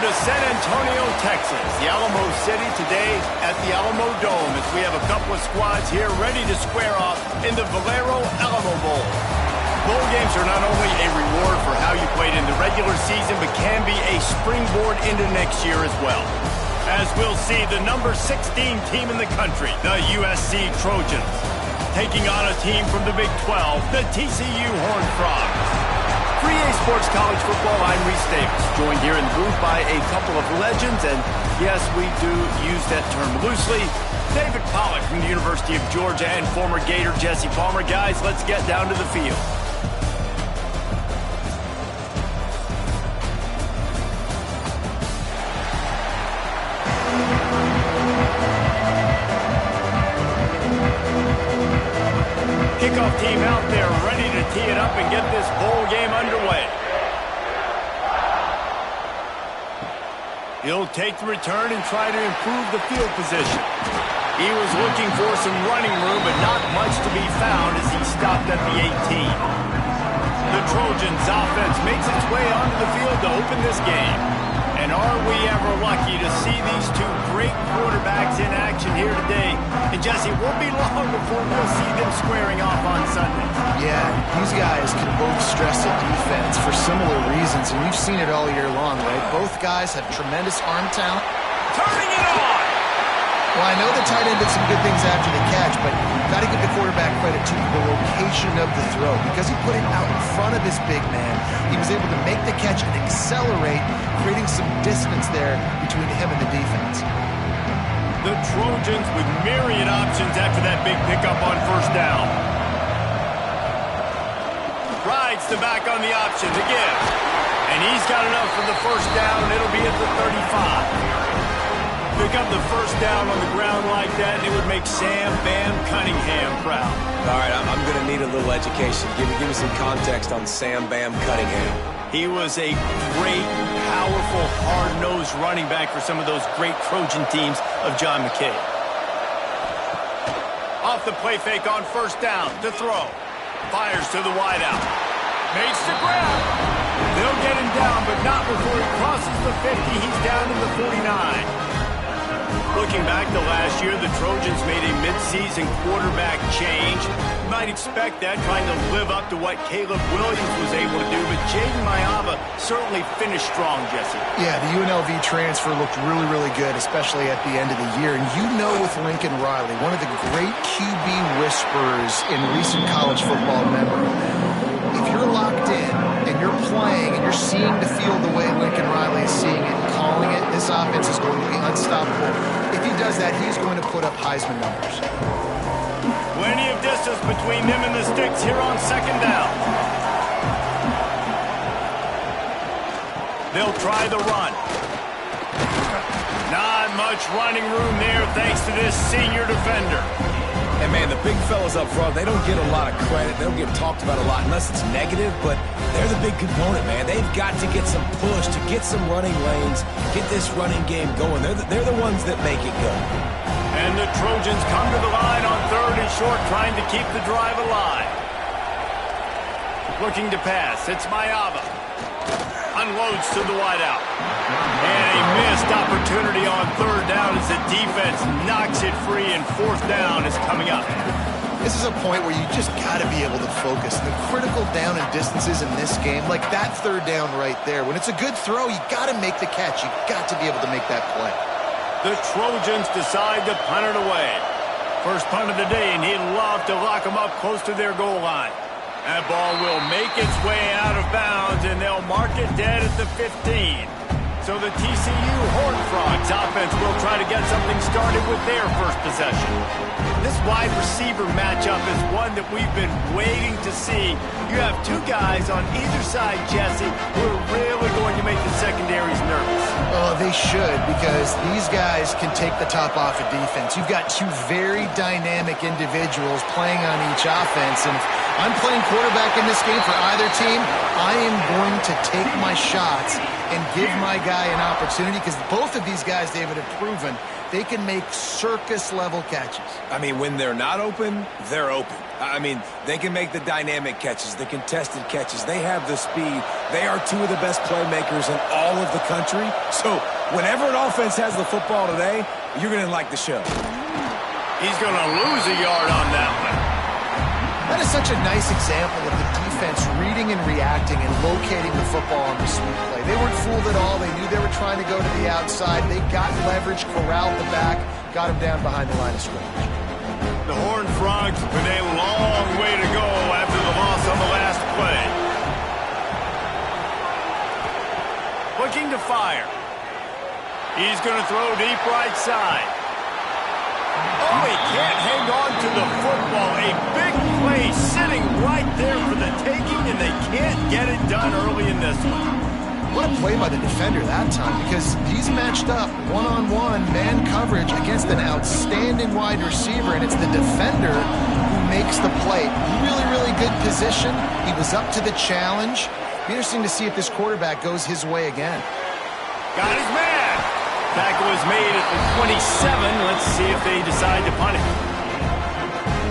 to San Antonio, Texas, the Alamo City today at the Alamo Dome as we have a couple of squads here ready to square off in the Alamo Bowl. Bowl games are not only a reward for how you played in the regular season, but can be a springboard into next year as well. As we'll see, the number 16 team in the country, the USC Trojans, taking on a team from the Big 12, the TCU Horned Frogs. For EA Sports College Football, I'm Reese Davis, joined here in the booth by a couple of legends, and yes, we do use that term loosely. David Pollack from the University of Georgia and former Gator Jesse Palmer. Guys, let's get down to the field. Kickoff team out there ready to tee it up and get this bowl game underway. He'll take the return and try to improve the field position. He was looking for some running room, but not much to be found as he stopped at the 18. The Trojans offense makes its way onto the field to open this game. And are we ever lucky to see these two great quarterbacks in action here today. And Jesse, it won't be long before we'll see them squaring off on Sunday. Yeah, these guys can both stress a defense for similar reasons, and we've seen it all year long, right? Both guys have tremendous arm talent. Turning it on! Well, I know the tight end did some good things after the catch, but got to give the quarterback credit to the location of the throw. Because he put it out in front of his big man, he was able to make the catch and accelerate, creating some distance there between him and the defense. The Trojans with myriad options after that big pickup on first down. Rides the back on the option to give. And he's got enough for the first down. It'll be at the 35. Pick up the first down on the ground like that, and it would make Sam Bam Cunningham proud. All right, I'm going to need a little education. Give me some context on Sam Bam Cunningham. He was a great, powerful, hard-nosed running back for some of those great Trojan teams of John McKay. Off the play fake on first down to throw. Fires to the wideout. Makes the grab. They'll get him down, but not before he crosses the 50. He's down to the 49. Looking back to last year, the Trojans made a midseason quarterback change. You might expect that, trying to live up to what Caleb Williams was able to do, but Jaden Mayava certainly finished strong, Jesse. Yeah, the UNLV transfer looked really, really good, especially at the end of the year. And you know with Lincoln Riley, one of the great QB whisperers in recent college football memory, if you're locked in and you're playing and you're seeing the field the way Lincoln Riley is seeing it, calling it, this offense is going to be unstoppable. If he does that, he's going to put up Heisman numbers. Plenty of distance between them and the sticks here on second down. They'll try the run. Not much running room there thanks to this senior defender. And, man, the big fellas up front, they don't get a lot of credit. They don't get talked about a lot unless it's negative, but they're the big component, man. They've got to get some push, to get some running lanes, get this running game going. They're the ones that make it go. And the Trojans come to the line on third and short, trying to keep the drive alive. Looking to pass. It's Mayava. Unloads to the wideout. And a missed opportunity on third down as the defense knocks it free, and fourth down is coming up. This is a point where you just got to be able to focus. The critical down and distances in this game, like that third down right there, when it's a good throw, you got to make the catch. You got to be able to make that play. The Trojans decide to punt it away. First punt of the day, and he'd love to lock them up close to their goal line. That ball will make its way out of bounds, and they'll mark it dead at the 15. So the TCU Horned Frogs offense will try to get something started with their first possession. This wide receiver matchup is one that we've been waiting to see. You have two guys on either side, Jesse, who are really going to make the secondaries nervous. Oh, they should, because these guys can take the top off of defense. You've got two very dynamic individuals playing on each offense, and if I'm playing quarterback in this game for either team, I am going to take my shots and give my guys guy an opportunity because both of these guys, David, have proven they can make circus-level catches. I mean, when they're not open, they're open. I mean, they can make the dynamic catches, the contested catches. They have the speed. They are two of the best playmakers in all of the country. So whenever an offense has the football today, you're going to like the show. He's going to lose a yard on that one. That is such a nice example of the defense reading and reacting and locating the football on the sweep play. They weren't fooled at all. They knew they were trying to go to the outside. They got leverage, corralled the back, got him down behind the line of scrimmage. The Horned Frogs with a long way to go after the loss on the last play. Looking to fire. He's going to throw deep right side. Oh, he can't hang on to the football. A big play sitting right there for the taking, and they can't get it done early in this one. What a play by the defender that time, because he's matched up one-on-one man coverage against an outstanding wide receiver, and it's the defender who makes the play. Really, really good position. He was up to the challenge. Be interesting to see if this quarterback goes his way again. Got his man. Tackle is made at the 27. Let's see if they decide to punt it.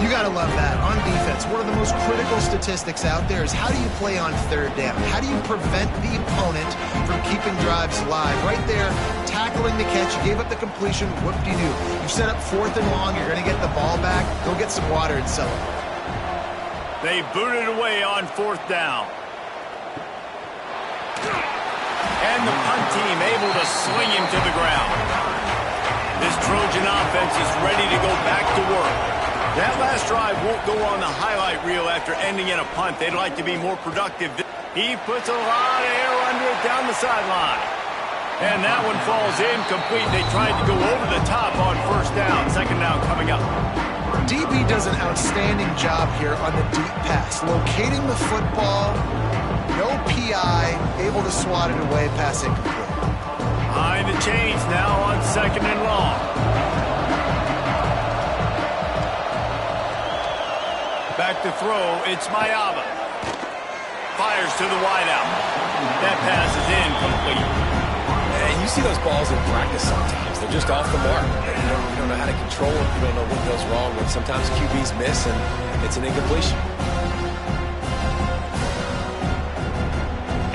You got to love that. On defense, one of the most critical statistics out there is how do you play on third down? How do you prevent the opponent from keeping drives alive? Right there, tackling the catch. You gave up the completion. Whoop-de-doo. You set up 4th and long. You're going to get the ball back. Go get some water and celebrate. They booted away on 4th down. And the punt team able to sling him to the ground. This Trojan offense is ready to go back to work. That last drive won't go on the highlight reel after ending in a punt. They'd like to be more productive. He puts a lot of air under it down the sideline. And that one falls incomplete. They tried to go over the top on 1st down. 2nd down coming up. DB does an outstanding job here on the deep pass. Locating the football, no PI, able to swat it away, pass incomplete. Behind the chains now on 2nd and long. Back to throw, it's Mayaba. Fires to the wideout. That pass is incomplete. And you see those balls in practice sometimes. They're just off the mark. You don't know how to control them. You don't know what goes wrong when sometimes QBs miss and it's an incompletion.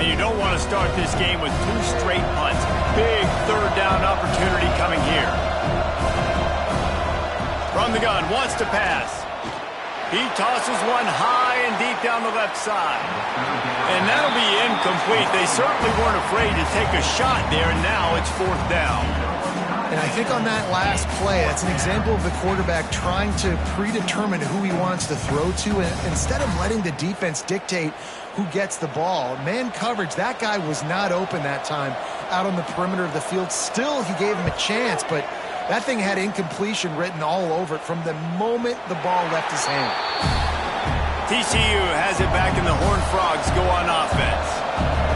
And you don't want to start this game with 2 straight punts. Big 3rd down opportunity coming here. From the gun, wants to pass. He tosses one high and deep down the left side. And that'll be incomplete. They certainly weren't afraid to take a shot there, and now it's 4th down. And I think on that last play, that's an example of the quarterback trying to predetermine who he wants to throw to, and instead of letting the defense dictate who gets the ball. Man coverage, that guy was not open that time out on the perimeter of the field. Still, he gave him a chance, but that thing had incompletion written all over it from the moment the ball left his hand. TCU has it back, and the Horned Frogs go on offense.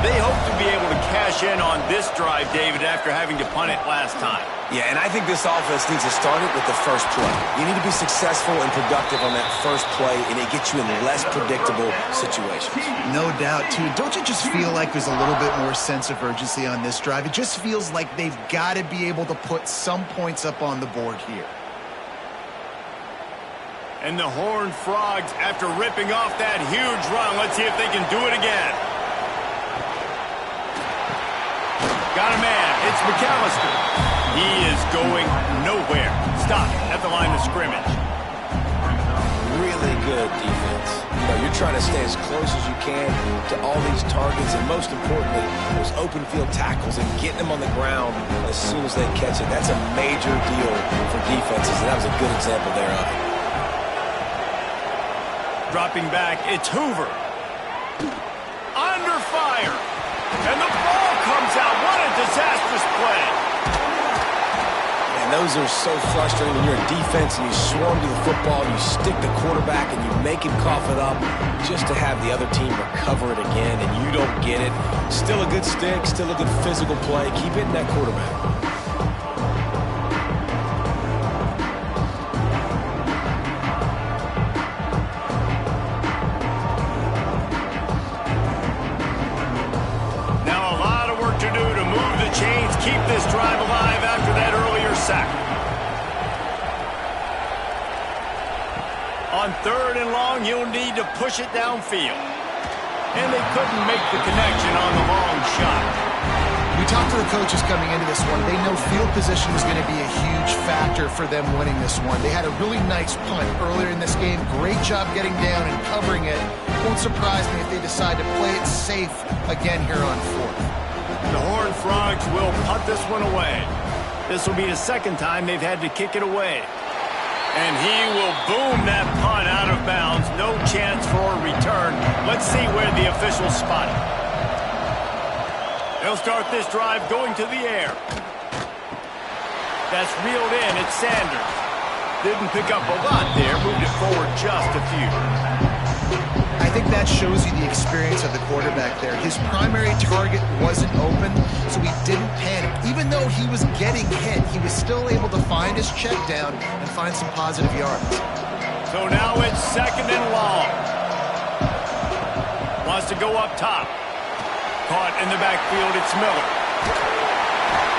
They hope to be able to cash in on this drive, David, after having to punt it last time. Yeah, and I think this offense needs to start it with the first play. You need to be successful and productive on that first play, and it gets you in less predictable situations. No doubt, too. Don't you just feel like there's a little bit more sense of urgency on this drive? It just feels like they've got to be able to put some points up on the board here. And the Horned Frogs, after ripping off that huge run, let's see if they can do it again. Got a man. It's McAllister. He is going nowhere. Stop at the line of scrimmage. Really good defense. You know, you're trying to stay as close as you can to all these targets, and most importantly, those open field tackles and getting them on the ground as soon as they catch it. That's a major deal for defenses, and that was a good example there of it. Dropping back, it's Hoover. Under fire. And the ball comes out. What a disastrous play. And those are so frustrating when you're in defense and you swarm to the football, you stick the quarterback and you make him cough it up just to have the other team recover it again, and you don't get it. Still a good stick, still a good physical play. Keep hitting that quarterback. keep this drive alive after that earlier sack. On 3rd and long, you'll need to push it downfield. And they couldn't make the connection on the long shot. We talked to the coaches coming into this one. They know field position is going to be a huge factor for them winning this one. They had a really nice punt earlier in this game. Great job getting down and covering it. Won't surprise me if they decide to play it safe again here on 4th. The Horned Frogs will punt this one away. This will be the 2nd time they've had to kick it away. And he will boom that punt out of bounds. No chance for a return. Let's see where the officials spot it. They'll start this drive going to the air. That's reeled in. It's Sanders. Didn't pick up a lot there. Moved it forward just a few. I think that shows you the experience of the quarterback there. His primary target wasn't open, so he didn't panic. Even though he was getting hit, he was still able to find his check down and find some positive yards. So now it's 2nd and long. Wants to go up top. Caught in the backfield, it's Miller.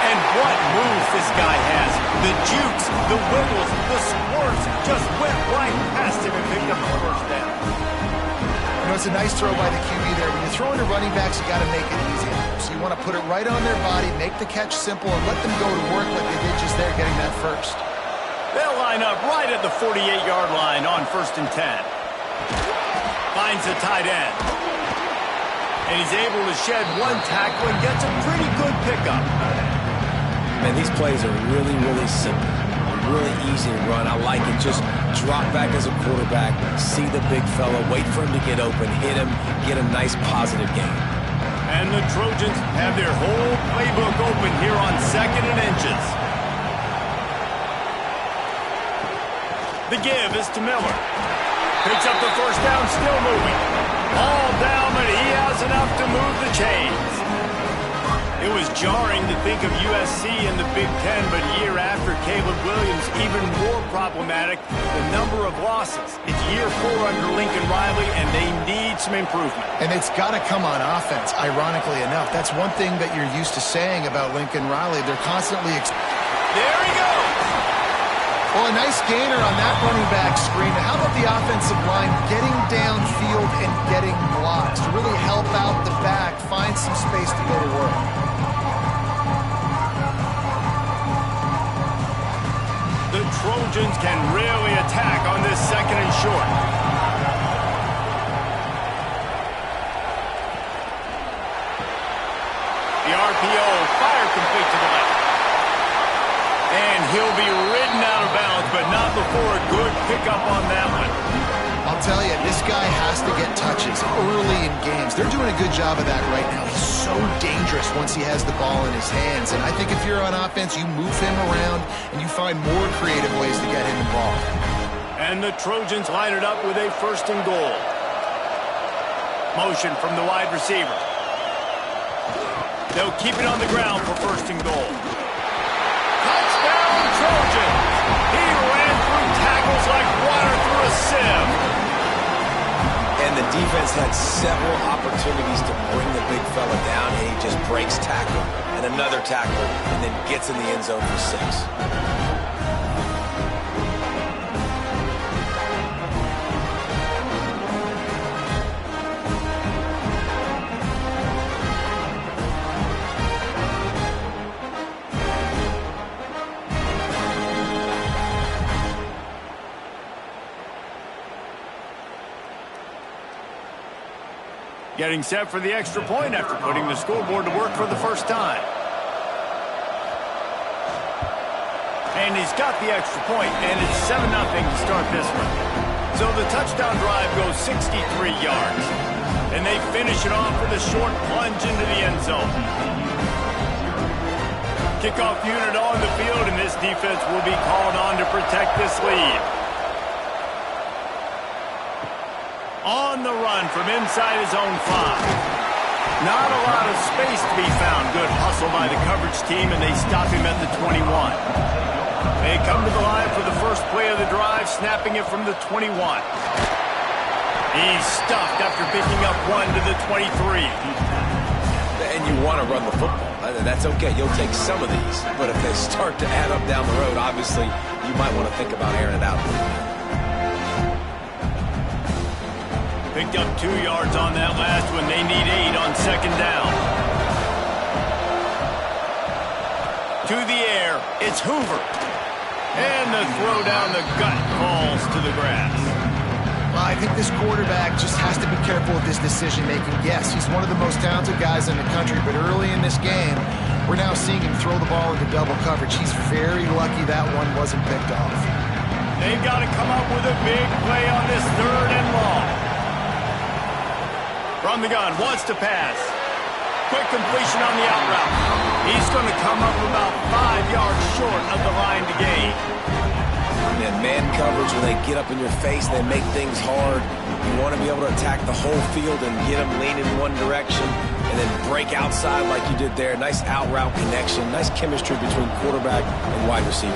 And what moves this guy has. The jukes, the wiggles, the squirts just went right past him and picked up the 1st down. You know, it's a nice throw by the QB there. When you're throwing to running backs, you got to make it easy. So you want to put it right on their body, make the catch simple, and let them go to work like they did just there getting that 1st. They'll line up right at the 48-yard line on 1st and 10. Finds the tight end. And he's able to shed one tackle and gets a pretty good pickup. Man, these plays are really, really simple. Really easy to run. I like it. Just drop back as a quarterback, see the big fella, wait for him to get open, hit him, get a nice positive gain. And the Trojans have their whole playbook open here on 2nd and inches. The give is to Miller. Picks up the 1st down, still moving. All down, but he has enough to move the chains. It was jarring to think of USC in the Big Ten, but year after Caleb Williams, even more problematic, the number of losses. It's year 4 under Lincoln Riley, and they need some improvement. And it's got to come on offense, ironically enough. That's one thing that you're used to saying about Lincoln Riley. They're constantly... There he goes! Well, a nice gainer on that running back screen. How about the offensive line getting downfield and getting blocks to really help out the back, find some space to go to work? The Trojans can really attack on this 2nd and short. The RPO, fire complete to the left. And he'll be ridden out of bounds, but not before a good pickup on that one. I'll tell you, this guy has to get touches early in games. They're doing a good job of that right now. He's so dangerous once he has the ball in his hands. And I think if you're on offense, you move him around and you find more creative ways to get him involved. And the Trojans line it up with a 1st and goal. Motion from the wide receiver. They'll keep it on the ground for 1st and goal. Touchdown, Trojans! He ran through tackles like water through a sieve. And the defense had several opportunities to bring the big fella down, and he just breaks tackle and another tackle and then gets in the end zone for 6. Getting set for the extra point after putting the scoreboard to work for the 1st time. And he's got the extra point, and it's 7-0 to start this one. So the touchdown drive goes 63 yards. And they finish it off with a short plunge into the end zone. Kickoff unit on the field, and this defense will be called on to protect this lead. On the run from inside his own 5. Not a lot of space to be found. Good hustle by the coverage team, and they stop him at the 21. They come to the line for the first play of the drive, snapping it from the 21. He's stuffed after picking up 1 to the 23. And you want to run the football. That's okay. You'll take some of these. But if they start to add up down the road, obviously, you might want to think about airing it out a little bit. Picked up 2 yards on that last one. They need 8 on second down. To the air, it's Hoover. And the throw down the gut falls to the grass. Well, I think this quarterback just has to be careful with his decision-making. Yes, he's one of the most talented guys in the country, but early in this game, we're now seeing him throw the ball into double coverage. He's very lucky that one wasn't picked off. They've got to come up with a big play on this 3rd and long. From the gun, wants to pass. Quick completion on the out route. He's going to come up about 5 yards short of the line to gain. And man coverage, when they get up in your face, they make things hard. You want to be able to attack the whole field and get them leaning in one direction and then break outside like you did there. Nice out route connection, nice chemistry between quarterback and wide receiver.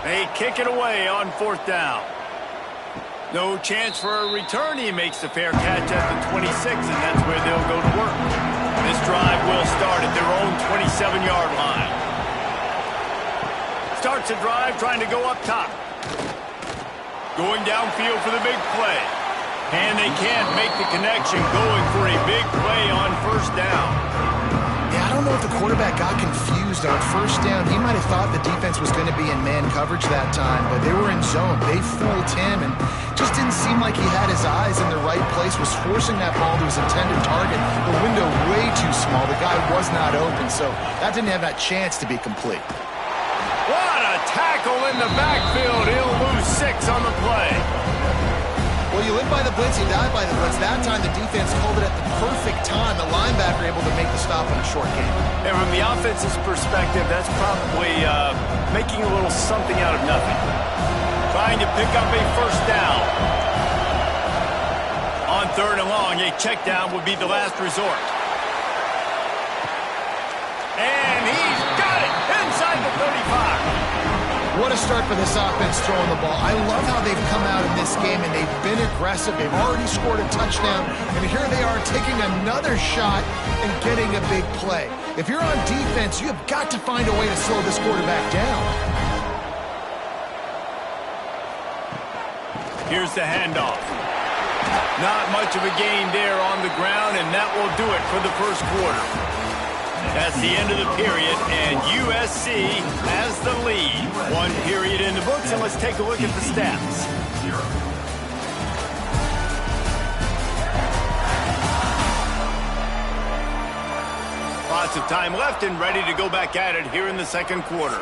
They kick it away on 4th down. No chance for a return. He makes the fair catch at the 26, and that's where they'll go to work. This drive will start at their own 27-yard line. Starts a drive trying to go up top. Going downfield for the big play. And they can't make the connection, going for a big play on 1st down. Yeah, I don't know if the quarterback got confused on 1st down. He might have thought the defense was going to be in man coverage that time, but they were in zone. They fooled him and just didn't seem like he had his eyes in the right place, was forcing that ball to his intended target. The window way too small. The guy was not open, so that didn't have that chance to be complete. What a tackle in the backfield. He'll lose 6 on the play. Well, you live by the blitz, you die by the blitz. That time the defense called it at the perfect time. The linebacker able to make the stop on a short game. And from the offense's perspective, that's probably making a little something out of nothing. Trying to pick up a 1st down. On 3rd and long, a check down would be the last resort. And he's got it inside the 35. What a start for this offense throwing the ball. I love how they've come out in this game, and they've been aggressive. They've already scored a touchdown, and here they are taking another shot and getting a big play. If you're on defense, you have got to find a way to slow this quarterback down. Here's the handoff. Not much of a gain there on the ground, and that will do it for the 1st quarter. That's the end of the period, and USC has the lead. 1 period in the books, and let's take a look at the stats. Lots of time left and ready to go back at it here in the 2nd quarter.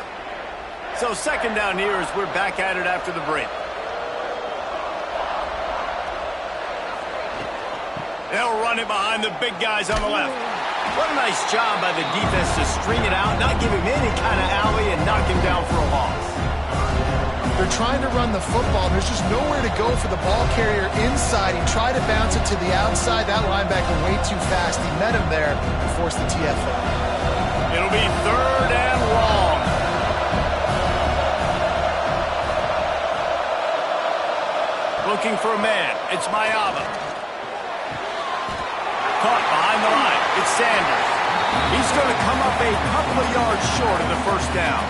So 2nd down here as we're back at it after the break. They'll run it behind the big guys on the left. What a nice job by the defense to string it out, not give him any kind of alley, and knock him down for a loss. They're trying to run the football. There's just nowhere to go for the ball carrier inside. He tried to bounce it to the outside. That linebacker way too fast. He met him there and forced the TFL. It'll be 3rd and long. Looking for a man. It's Mayava. Caught behind the line. It's Sanders. He's going to come up a couple of yards short of the 1st down.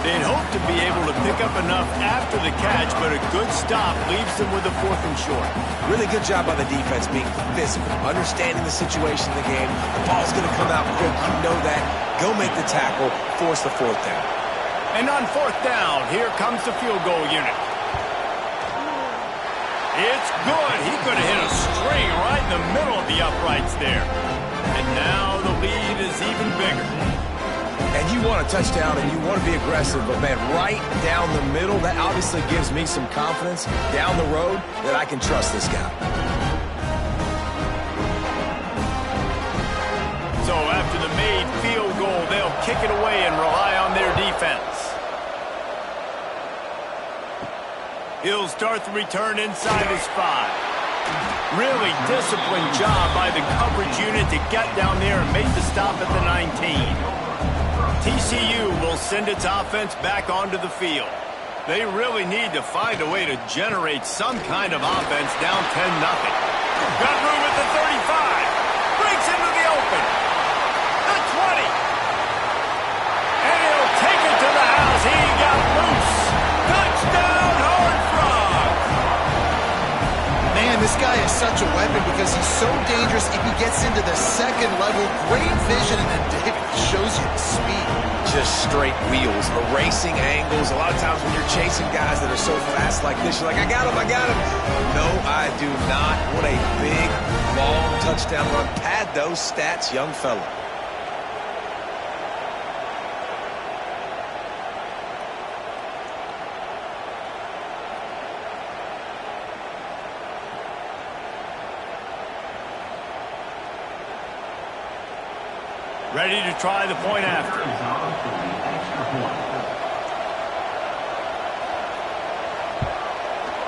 They'd hope to be able to pick up enough after the catch, but a good stop leaves them with a 4th and short. Really good job by the defense being physical, understanding the situation of the game. The ball's going to come out quick. You know that. Go make the tackle, force the 4th down. And on 4th down, here comes the field goal unit. It's good. He could have hit a string right in the middle of the uprights there. And now the lead is even bigger. And you want a touchdown and you want to be aggressive, but man, right down the middle, that obviously gives me some confidence down the road that I can trust this guy. So after the made field goal, they'll kick it away and rely on their defense. He'll start the return inside his 5. Really disciplined job by the coverage unit to get down there and make the stop at the 19. TCU will send its offense back onto the field. They really need to find a way to generate some kind of offense down 10-0. Got room at the 35. guy is such a weapon because he's so dangerous if he gets into the second level. Great vision, and then David shows you the speed. Just straight wheels, erasing angles. A lot of times when you're chasing guys that are so fast like this, you're like, I got him, I got him. No, I do not. What a big, long touchdown run. Pad those stats, young fella. Ready to try the point after.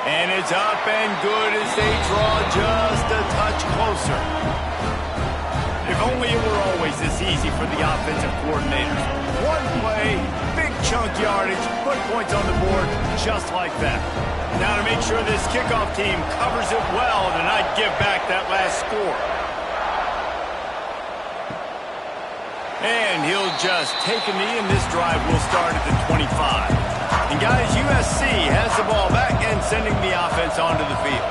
And it's up and good as they draw just a touch closer. If only it were always this easy for the offensive coordinators. One play, big chunk yardage, put points on the board just like that. Now to make sure this kickoff team covers it well and not give back that last score. And he'll just take a knee, and this drive will start at the 25. And guys, USC has the ball back and sending the offense onto the field.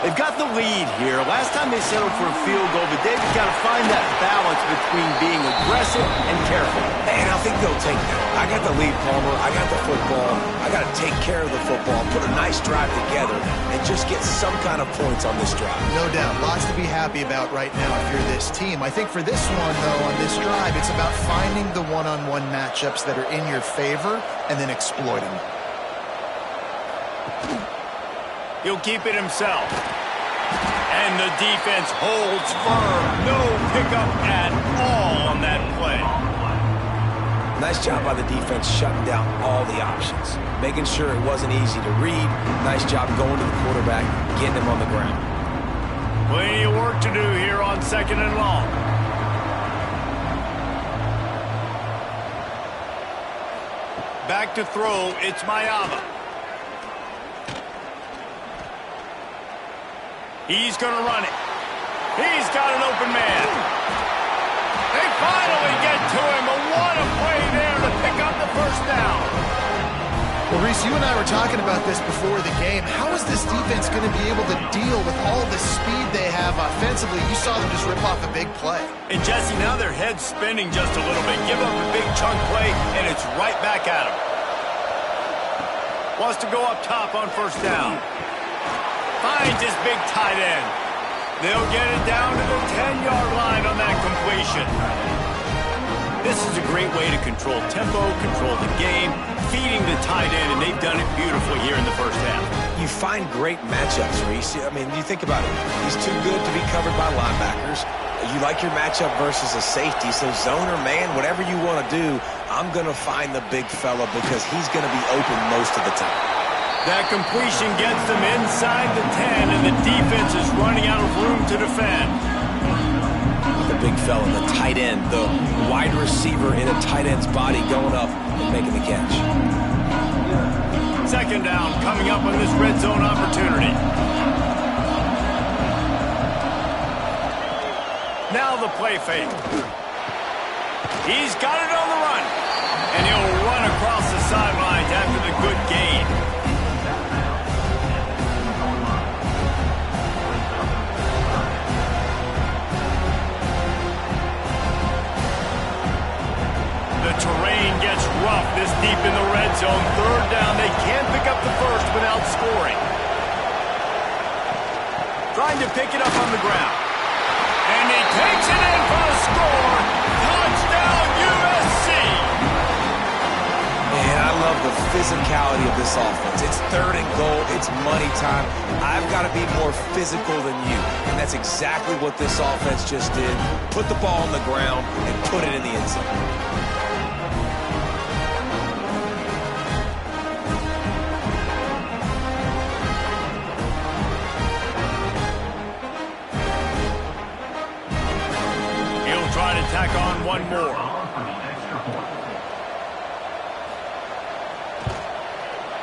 They've got the lead here. Last time they settled for a field goal, but David's got to find that balance between being aggressive and careful. And I think they'll take that. I got the lead, Palmer. I got the football. I got to take care of the football, put a nice drive together, and just get some kind of points on this drive. No doubt. Lots to be happy about right now if you're this team. I think for this one, though, on this drive, it's about finding the one-on-one matchups that are in your favor and then exploiting them. He'll keep it himself. And the defense holds firm. No pickup at all on that play. Nice job by the defense shutting down all the options. Making sure it wasn't easy to read. Nice job going to the quarterback, getting him on the ground. Plenty of work to do here on 2nd and long. Back to throw, it's Mayava. He's going to run it. He's got an open man. They finally get to him. What a play there to pick up the first down. Well, Reese, you and I were talking about this before the game. How is this defense going to be able to deal with all the speed they have offensively? You saw them just rip off a big play. And, Jesse, now their head's spinning just a little bit. Give up a big chunk play, and it's right back at him. Wants to go up top on first down. Finds his big tight end. They'll get it down to the 10-yard line on that completion. This is a great way to control tempo, control the game, feeding the tight end, and they've done it beautifully here in the first half. You find great matchups, Reese. I mean, you think about it. He's too good to be covered by linebackers. You like your matchup versus a safety, so zone or man, whatever you want to do, I'm going to find the big fella because he's going to be open most of the time. That completion gets them inside the 10, and the defense is running out of room to defend. The big fella, the tight end, the wide receiver in a tight end's body going up and making the catch. 2nd down coming up on this red zone opportunity. Now the play fake. He's got it on the run, and he'll run across the sidelines after the good gain. Terrain gets rough this deep in the red zone. 3rd down. They can't pick up the first without scoring. Trying to pick it up on the ground. And he takes it in for a score. Touchdown, USC. Man, I love the physicality of this offense. It's 3rd and goal. It's money time. I've got to be more physical than you. And that's exactly what this offense just did. Put the ball on the ground and put it in the end zone. Try to tack on one more.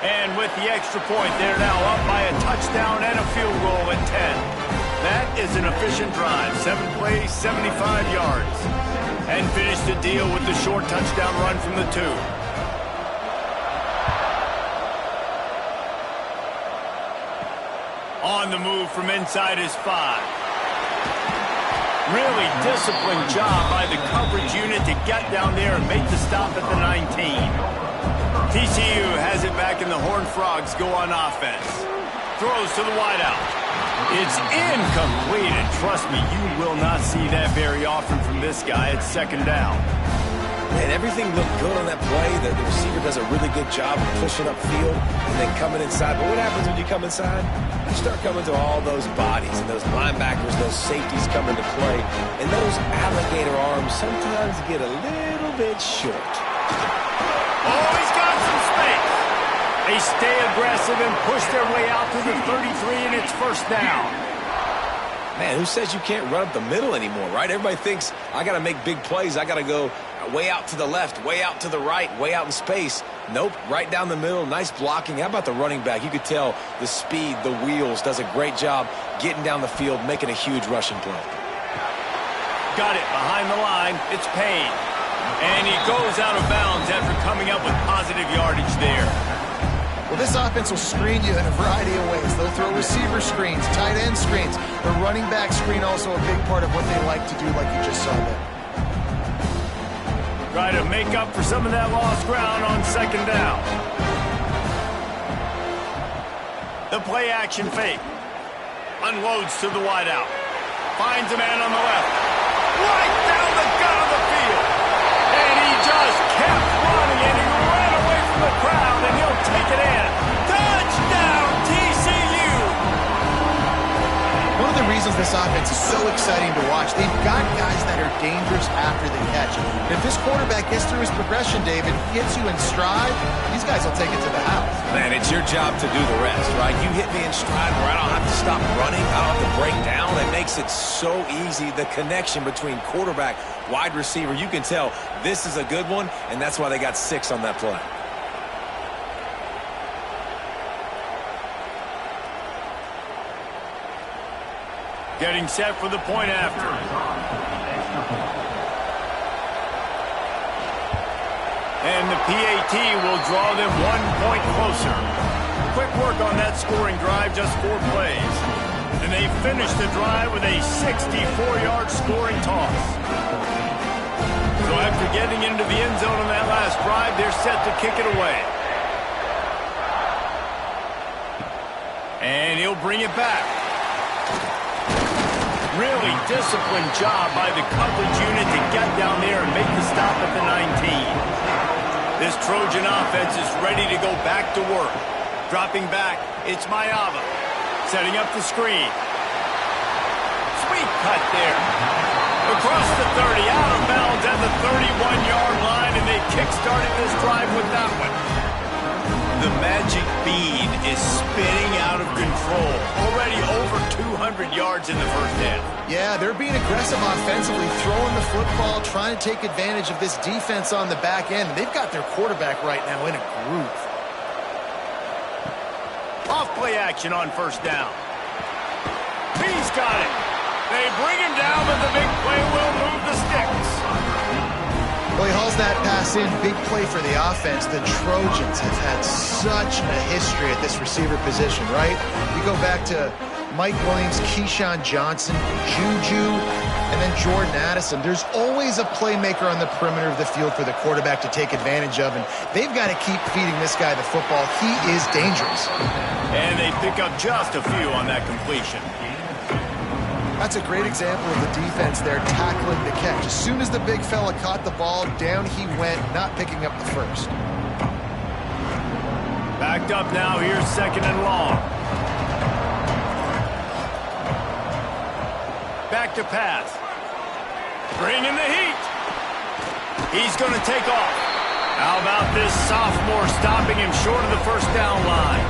And with the extra point, they're now up by a touchdown and a field goal at 10. That is an efficient drive. 7 plays, 75 yards. And finish the deal with the short touchdown run from the 2. On the move from inside his 5. Really disciplined job by the coverage unit to get down there and make the stop at the 19. TCU has it back, and the Horned Frogs go on offense. Throws to the wideout. It's incomplete, and trust me, you will not see that very often from this guy. It's second down. And everything looked good on that play. The receiver does a really good job of pushing upfield and then coming inside. But what happens when you come inside? You start coming to all those bodies and those linebackers, those safeties come into play. And those alligator arms sometimes get a little bit short. Oh, he's got some space. They stay aggressive and push their way out to the 33, and it's first down. Man, who says you can't run up the middle anymore, right? Everybody thinks, I got to make big plays. I got to go way out to the left, way out to the right, way out in space. Nope, right down the middle, nice blocking. How about the running back? You could tell the speed, the wheels, does a great job getting down the field, making a huge rushing play. Got it behind the line. It's Payne. And he goes out of bounds after coming up with positive yardage there. Well, this offense will screen you in a variety of ways. They'll throw receiver screens, tight end screens. The running back screen also a big part of what they like to do, like you just saw there. Try to make up for some of that lost ground on second down. The play action fake. Unloads to the wideout. Finds a man on the left. Right down the gut of the field. And he just kept running, and he ran away from the crowd, and he'll take it in. Touchdown, TCU! One of the reasons this offense is so exciting to watch, they've got guys that are dangerous after they catch it. And if this quarterback gets through his progression, David, gets you in stride, these guys will take it to the house. Man, it's your job to do the rest, right? You hit me in stride where I don't have to stop running. I don't have to break down. It makes it so easy. The connection between quarterback, wide receiver, you can tell this is a good one, and that's why they got 6 on that play. Getting set for the point after. And the PAT will draw them 1 point closer. Quick work on that scoring drive, just 4 plays. And they finish the drive with a 64-yard scoring toss. So after getting into the end zone on that last drive, they're set to kick it away. And he'll bring it back. Really disciplined job by the coverage unit to get down there and make the stop at the 19. This Trojan offense is ready to go back to work. Dropping back, it's Mayava. Setting up the screen. Sweet cut there. Across the 30, out of bounds at the 31-yard line, and they kick-started this drive with that one. The magic bead is spinning out of control. Already over 200 yards in the first half. Yeah, they're being aggressive offensively, throwing the football, trying to take advantage of this defense on the back end. They've got their quarterback right now in a groove. Off play action on first down. He's got it. They bring him down, but the big play will move the sticks. Well, he hauls that pass in. Big play for the offense. The Trojans have had such a history at this receiver position, right? You go back to Mike Williams, Keyshawn Johnson, Juju, and then Jordan Addison. There's always a playmaker on the perimeter of the field for the quarterback to take advantage of, and they've got to keep feeding this guy the football. He is dangerous. And they pick up just a few on that completion. That's a great example of the defense there tackling the catch. As soon as the big fella caught the ball, down he went, not picking up the first. Backed up now, here's second and long. Back to pass. Bringing the heat. He's going to take off. How about this sophomore stopping him short of the first down line?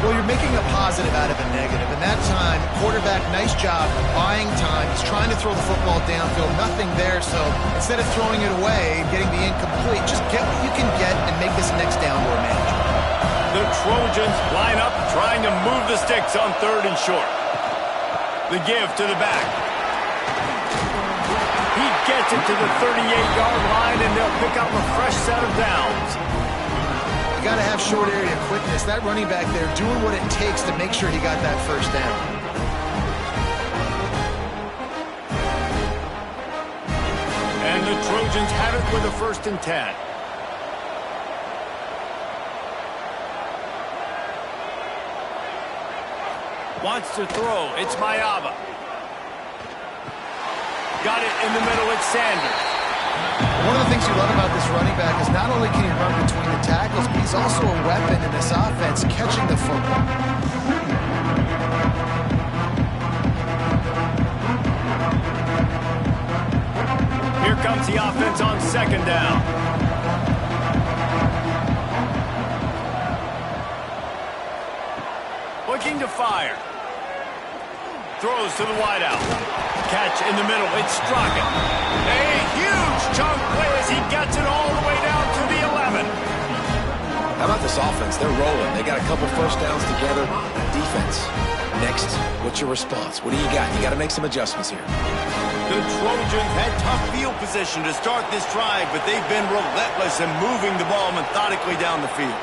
Well, you're making a positive out of a negative. And that time, quarterback, nice job buying time. He's trying to throw the football downfield. Nothing there, so instead of throwing it away and getting the incomplete, just get what you can get and make this next down more manageable. The Trojans line up, trying to move the sticks on third and short. The give to the back. He gets it to the 38-yard line, and they'll pick up a fresh set of downs. You got to have short area quickness. That running back there doing what it takes to make sure he got that first down. And the Trojans have it with a 1st and 10. Wants to throw. It's Mayava. Got it in the middle. It's Sanders. One of the things you love about this running back is not only can he run between the tackles, but he's also a weapon in this offense catching the football. Here comes the offense on 2nd down. Looking to fire. Throws to the wideout. Catch in the middle. It's Straka. A huge chunk play as he gets it all the way down to the 11. How about this offense? They're rolling. They got a couple 1st downs together. Defense. Next, what's your response? What do you got? You got to make some adjustments here. The Trojans had tough field position to start this drive, but they've been relentless in moving the ball methodically down the field.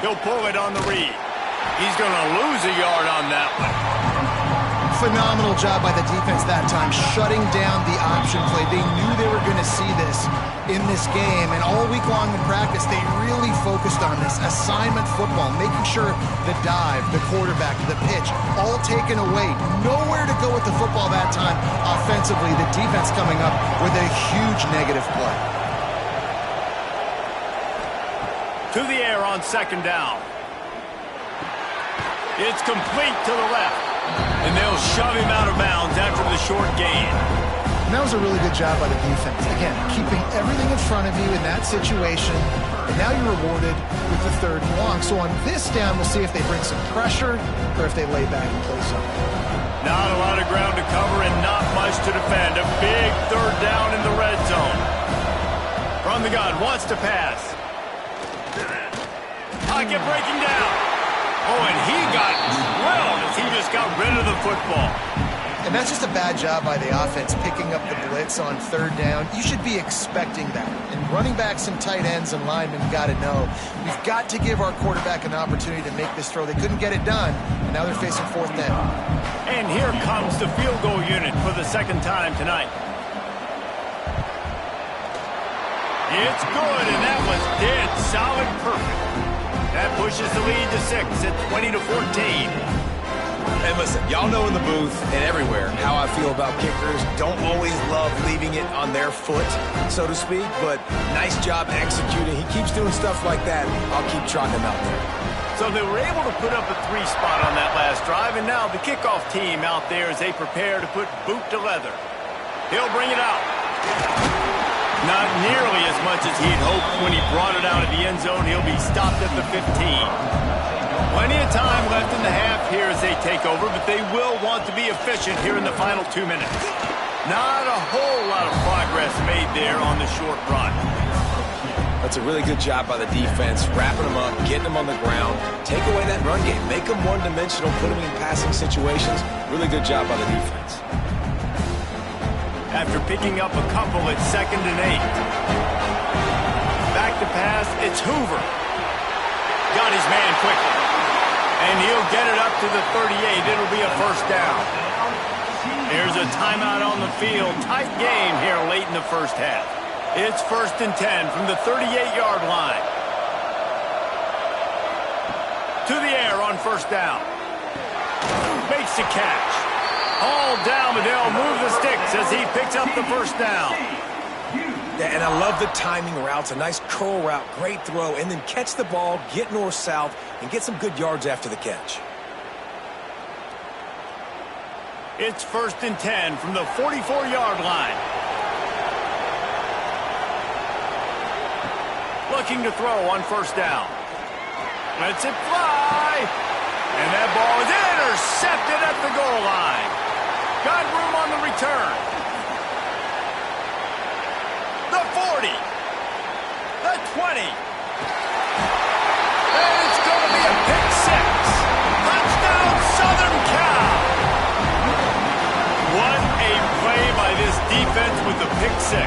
He'll pull it on the read. He's going to lose a yard on that one. Phenomenal job by the defense that time, shutting down the option play. They knew they were going to see this in this game, and all week long in practice, they really focused on this assignment football, making sure the dive, the quarterback, the pitch, all taken away. Nowhere to go with the football that time offensively. The defense coming up with a huge negative play. To the air on 2nd down. It's complete to the left. And they'll shove him out of bounds after the short gain. And that was a really good job by the defense. Again, keeping everything in front of you in that situation. And now you're rewarded with the 3rd and long. So on this down, we'll see if they bring some pressure or if they lay back and play something. Not a lot of ground to cover and not much to defend. A big 3rd down in the red zone. From the gun, wants to pass. Pocket breaking down. Oh, and he got drilled as he just got rid of the football. And that's just a bad job by the offense, picking up the blitz on 3rd down. You should be expecting that. And running backs and tight ends and linemen got to know, we've got to give our quarterback an opportunity to make this throw. They couldn't get it done, and now they're facing 4th down. And here comes the field goal unit for the 2nd time tonight. It's good, and that was dead solid perfect. That pushes the lead to 6 at 20-14. And listen, y'all know in the booth and everywhere how I feel about kickers. Don't always love leaving it on their foot, so to speak, but nice job executing. He keeps doing stuff like that. I'll keep trotting him out there. So they were able to put up a 3 spot on that last drive, and now the kickoff team out there as they prepare to put boot to leather. He'll bring it out. Not nearly as much as he'd hoped when he brought it out of the end zone. He'll be stopped at the 15. Plenty of time left in the half here as they take over, but they will want to be efficient here in the final 2 minutes. Not a whole lot of progress made there on the short run. That's a really good job by the defense, wrapping them up, getting them on the ground. Take away that run game. Make them one-dimensional, put them in passing situations. Really good job by the defense. After picking up a couple, it's 2nd and 8. Back to pass, it's Hoover. Got his man quickly. And he'll get it up to the 38. It'll be a 1st down. Here's a timeout on the field. Tight game here late in the 1st half. It's 1st and 10 from the 38-yard line. To the air on 1st down. Makes the catch. All down, but they'll move the sticks as he picks up the 1st down. Yeah, and I love the timing routes. A nice curl route, great throw, and then catch the ball, get north-south, and get some good yards after the catch. It's 1st and 10 from the 44-yard line. Looking to throw on 1st down. Lets it fly. And that ball is intercepted at the goal line. Got room on the return. The 40. The 20. And it's going to be a pick 6. Touchdown, Southern Cal. What a play by this defense with the pick 6.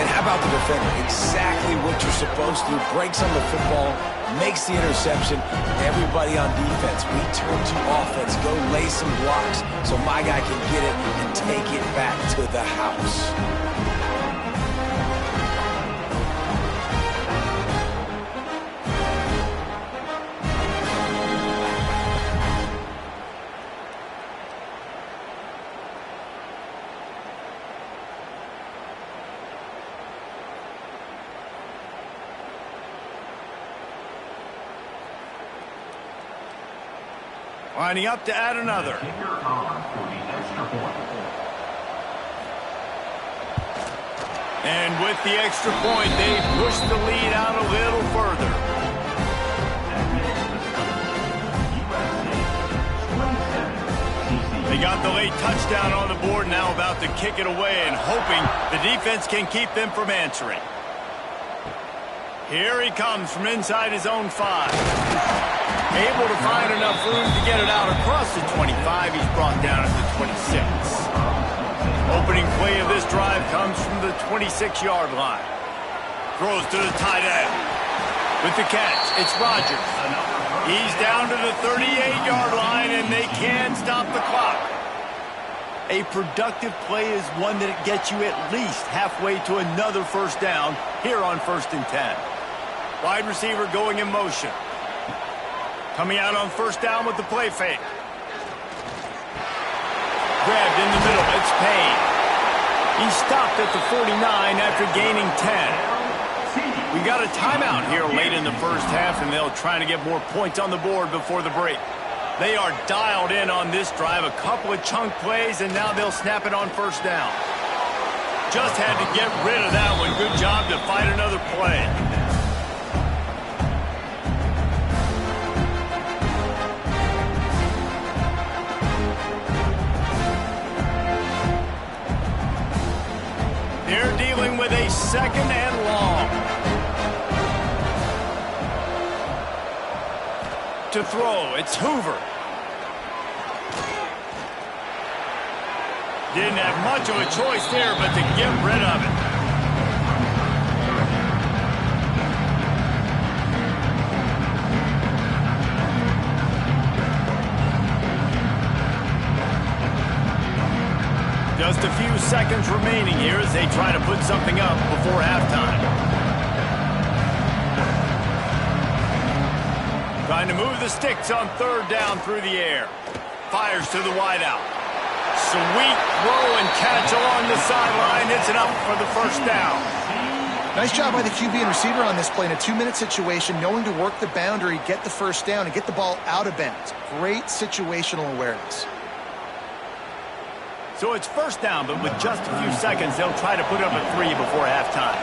And how about the defender? Exactly what you're supposed to do. Breaks on the football, makes the interception. Everybody on defense, we turn to offense. Go lay some blocks so my guy can get it and take it back to the house. Lining up to add another. And with the extra point, they push the lead out a little further. They got the late touchdown on the board, now about to kick it away and hoping the defense can keep them from answering. Here he comes from inside his own 5. Able to find enough room to get it out across the 25. He's brought down at the 26. Opening play of this drive comes from the 26-yard line. Throws to the tight end. With the catch, it's Rodgers. He's down to the 38-yard line, and they can stop the clock. A productive play is one that gets you at least halfway to another first down here on 1st and 10. Wide receiver going in motion. Coming out on first down with the play fake. Grabbed in the middle. It's Payne. He stopped at the 49 after gaining 10. We got a timeout here late in the first half, and they'll try to get more points on the board before the break. They are dialed in on this drive. A couple of chunk plays, and now they'll snap it on first down. Just had to get rid of that one. Good job to fight another play. They're dealing with a second and long. To throw, it's Hoover. Didn't have much of a choice there, but to get rid of it. Just a few seconds remaining here as they try to put something up before halftime. Trying to move the sticks on third down through the air. Fires to the wideout. Sweet throw and catch along the sideline. It's enough for the first down. Nice job by the QB and receiver on this play in a 2-minute situation, knowing to work the boundary, get the first down, and get the ball out of bounds. Great situational awareness. So it's first down, but with just a few seconds, they'll try to put up a 3 before halftime.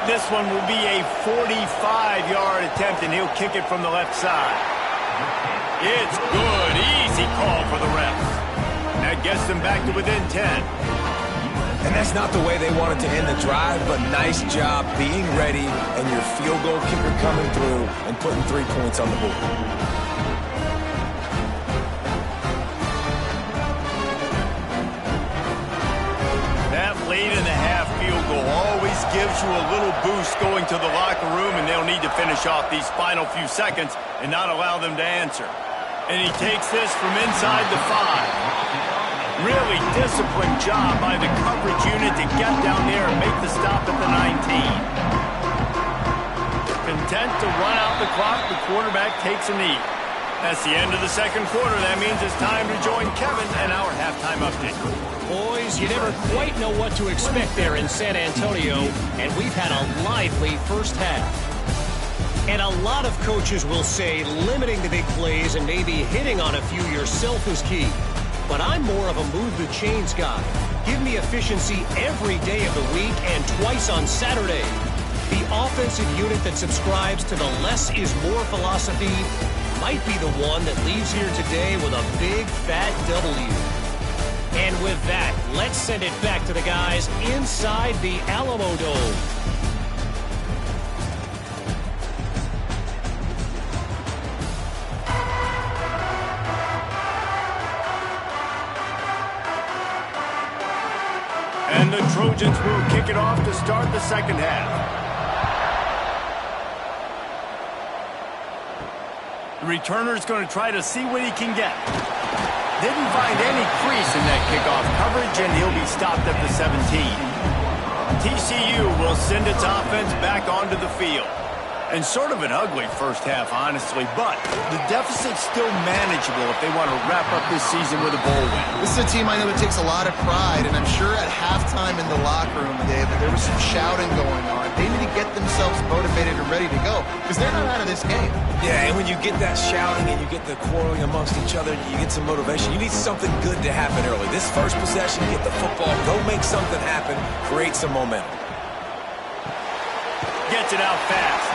This one will be a 45-yard attempt, and he'll kick it from the left side. It's good. Easy call for the refs. That gets them back to within 10. And that's not the way they wanted to end the drive, but nice job being ready and your field goal kicker coming through and putting 3 points on the board. Late in the half field goal always gives you a little boost going to the locker room, and they'll need to finish off these final few seconds and not allow them to answer. And he takes this from inside the 5. Really disciplined job by the coverage unit to get down there and make the stop at the 19. Content to run out the clock, the quarterback takes a knee. That's the end of the second quarter. That means it's time to join Kevin and our halftime update. Boys, you never quite know what to expect there in San Antonio, and we've had a lively first half. And a lot of coaches will say limiting the big plays and maybe hitting on a few yourself is key. But I'm more of a move the chains guy. Give me efficiency every day of the week and twice on Saturday. The offensive unit that subscribes to the less is more philosophy might be the one that leaves here today with a big fat W. And with that, let's send it back to the guys inside the Alamo Dome. And the Trojans will kick it off to start the second half. The returner's going to try to see what he can get. Didn't find any crease in that kickoff coverage, and he'll be stopped at the 17. TCU will send its offense back onto the field. And sort of an ugly first half, honestly, but the deficit's still manageable if they want to wrap up this season with a bowl win. This is a team I know that takes a lot of pride, and I'm sure at halftime in the locker room, David, there was some shouting going on. They need to get themselves motivated and ready to go, because they're not out of this game. Yeah, and when you get that shouting and you get the quarreling amongst each other, you get some motivation. You need something good to happen early. This first possession, get the football, go make something happen, create some momentum. Gets it out fast.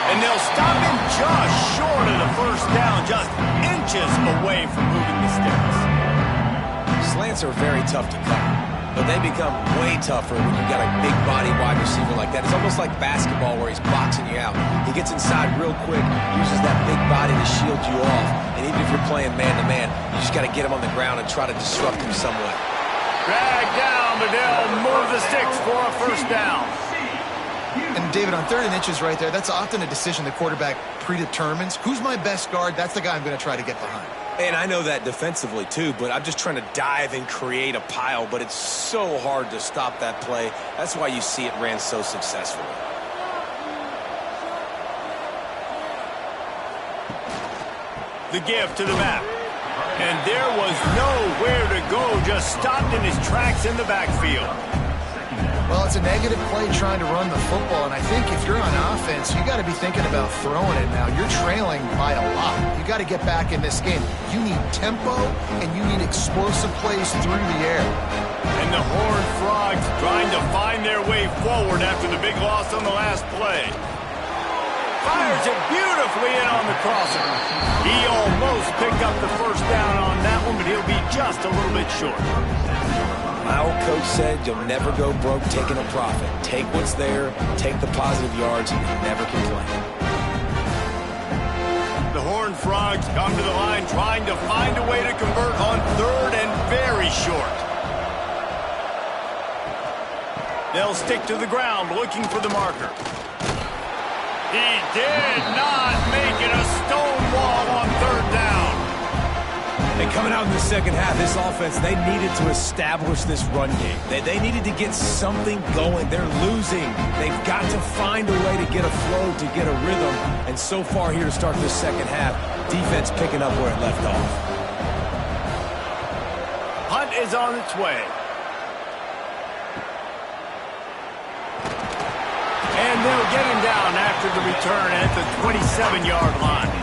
And they'll stop him just short of the first down, just inches away from moving the sticks. Slants are very tough to cover, but they become way tougher when you've got a big body wide receiver like that. It's almost like basketball where he's boxing you out. He gets inside real quick, uses that big body to shield you off, and even if you're playing man-to-man, you just got to get him on the ground and try to disrupt him somewhat. Drag down, but they'll move the sticks for a first down. And David, on 3rd and inches right there, that's often a decision the quarterback predetermines. Who's my best guard? That's the guy I'm going to try to get behind. And I know that defensively too, but I'm just trying to dive and create a pile, but it's so hard to stop that play. That's why you see it ran so successfully. The give to the back. And there was nowhere to go, just stopped in his tracks in the backfield. Well, it's a negative play trying to run the football, and I think if you're on offense, you got to be thinking about throwing it now. You're trailing by a lot. You got to get back in this game. You need tempo, and you need explosive plays through the air. And the Horned Frogs trying to find their way forward after the big loss on the last play. Fires it beautifully in on the crosser. He almost picked up the first down on that one, but he'll be just a little bit short. My old coach said you'll never go broke taking a profit. Take what's there, take the positive yards, and never complain. The Horned Frogs come to the line trying to find a way to convert on 3rd and very short. They'll stick to the ground looking for the marker. He did not make it a stone wall on 3rd down. And coming out in the second half, this offense, they needed to establish this run game. They needed to get something going. They're losing. They've got to find a way to get a flow, to get a rhythm. And so far here to start this second half, defense picking up where it left off. Hunt is on its way. And they'll get him down after the return at the 27-yard line.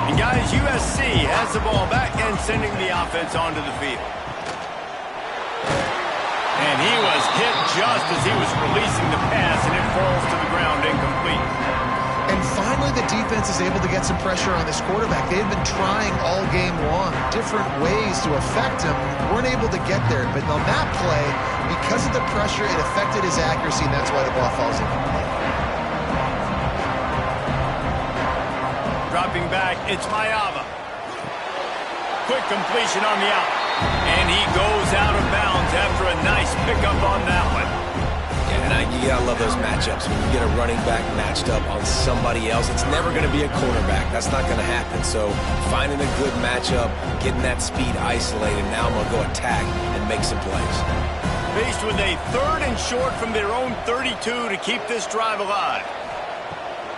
And guys, USC has the ball back and sending the offense onto the field. And he was hit just as he was releasing the pass, and it falls to the ground incomplete. And finally, the defense is able to get some pressure on this quarterback. They've been trying all game long, different ways to affect him. Weren't able to get there, but on that play, because of the pressure, it affected his accuracy, and that's why the ball falls incomplete. Dropping back, it's Mayava. Quick completion on the out. And he goes out of bounds after a nice pickup on that one. Yeah, and you gotta love those matchups. When you get a running back matched up on somebody else, it's never gonna be a quarterback. That's not gonna happen. So finding a good matchup, getting that speed isolated, now I'm gonna go attack and make some plays. Faced with a 3rd and short from their own 32 to keep this drive alive.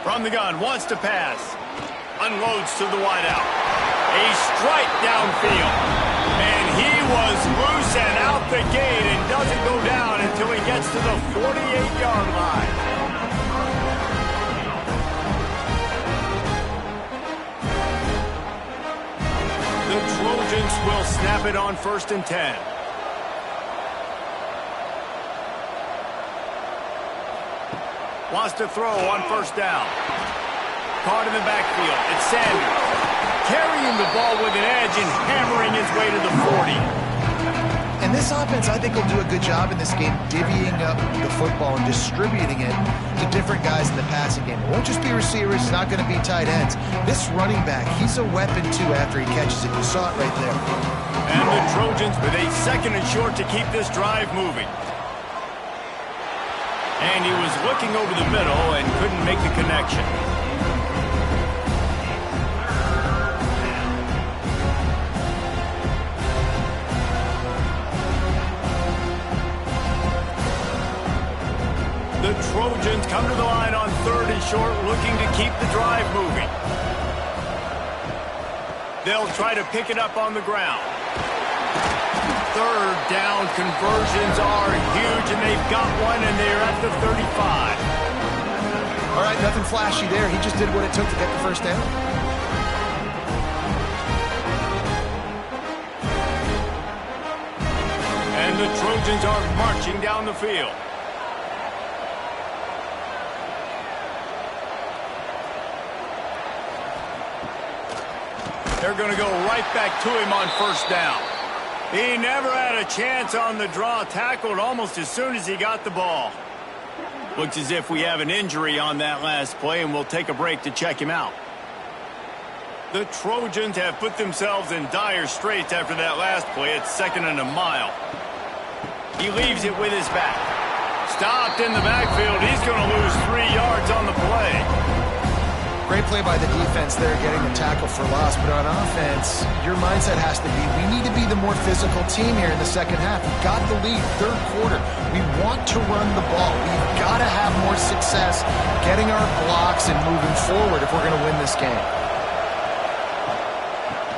From the gun, wants to pass. Unloads to the wideout. A strike downfield. And he was loose and out the gate and doesn't go down until he gets to the 48-yard line. The Trojans will snap it on 1st and 10. Wants to throw on 1st down. Caught in the backfield. It's Sanders. Carrying the ball with an edge and hammering his way to the 40. And this offense, I think, will do a good job in this game divvying up the football and distributing it to different guys in the passing game. It won't just be receivers. It's not going to be tight ends. This running back, he's a weapon, too, after he catches it. You saw it right there. And the Trojans with a 2nd and short to keep this drive moving. And he was looking over the middle and couldn't make the connection. The Trojans come to the line on 3rd and short, looking to keep the drive moving. They'll try to pick it up on the ground. 3rd down conversions are huge, and they've got one, and they're at the 35. All right, nothing flashy there. He just did what it took to get the first down. And the Trojans are marching down the field. They're going to go right back to him on 1st down. He never had a chance on the draw, tackled almost as soon as he got the ball. Looks as if we have an injury on that last play, and we'll take a break to check him out. The Trojans have put themselves in dire straits after that last play. It's 2nd and a mile. He leaves it with his back. Stopped in the backfield. He's going to lose 3 yards on the play. Great play by the defense there, getting the tackle for loss. But on offense, your mindset has to be, we need to be the more physical team here in the 2nd half. We've got the lead, 3rd quarter. We want to run the ball. We've got to have more success getting our blocks and moving forward if we're going to win this game.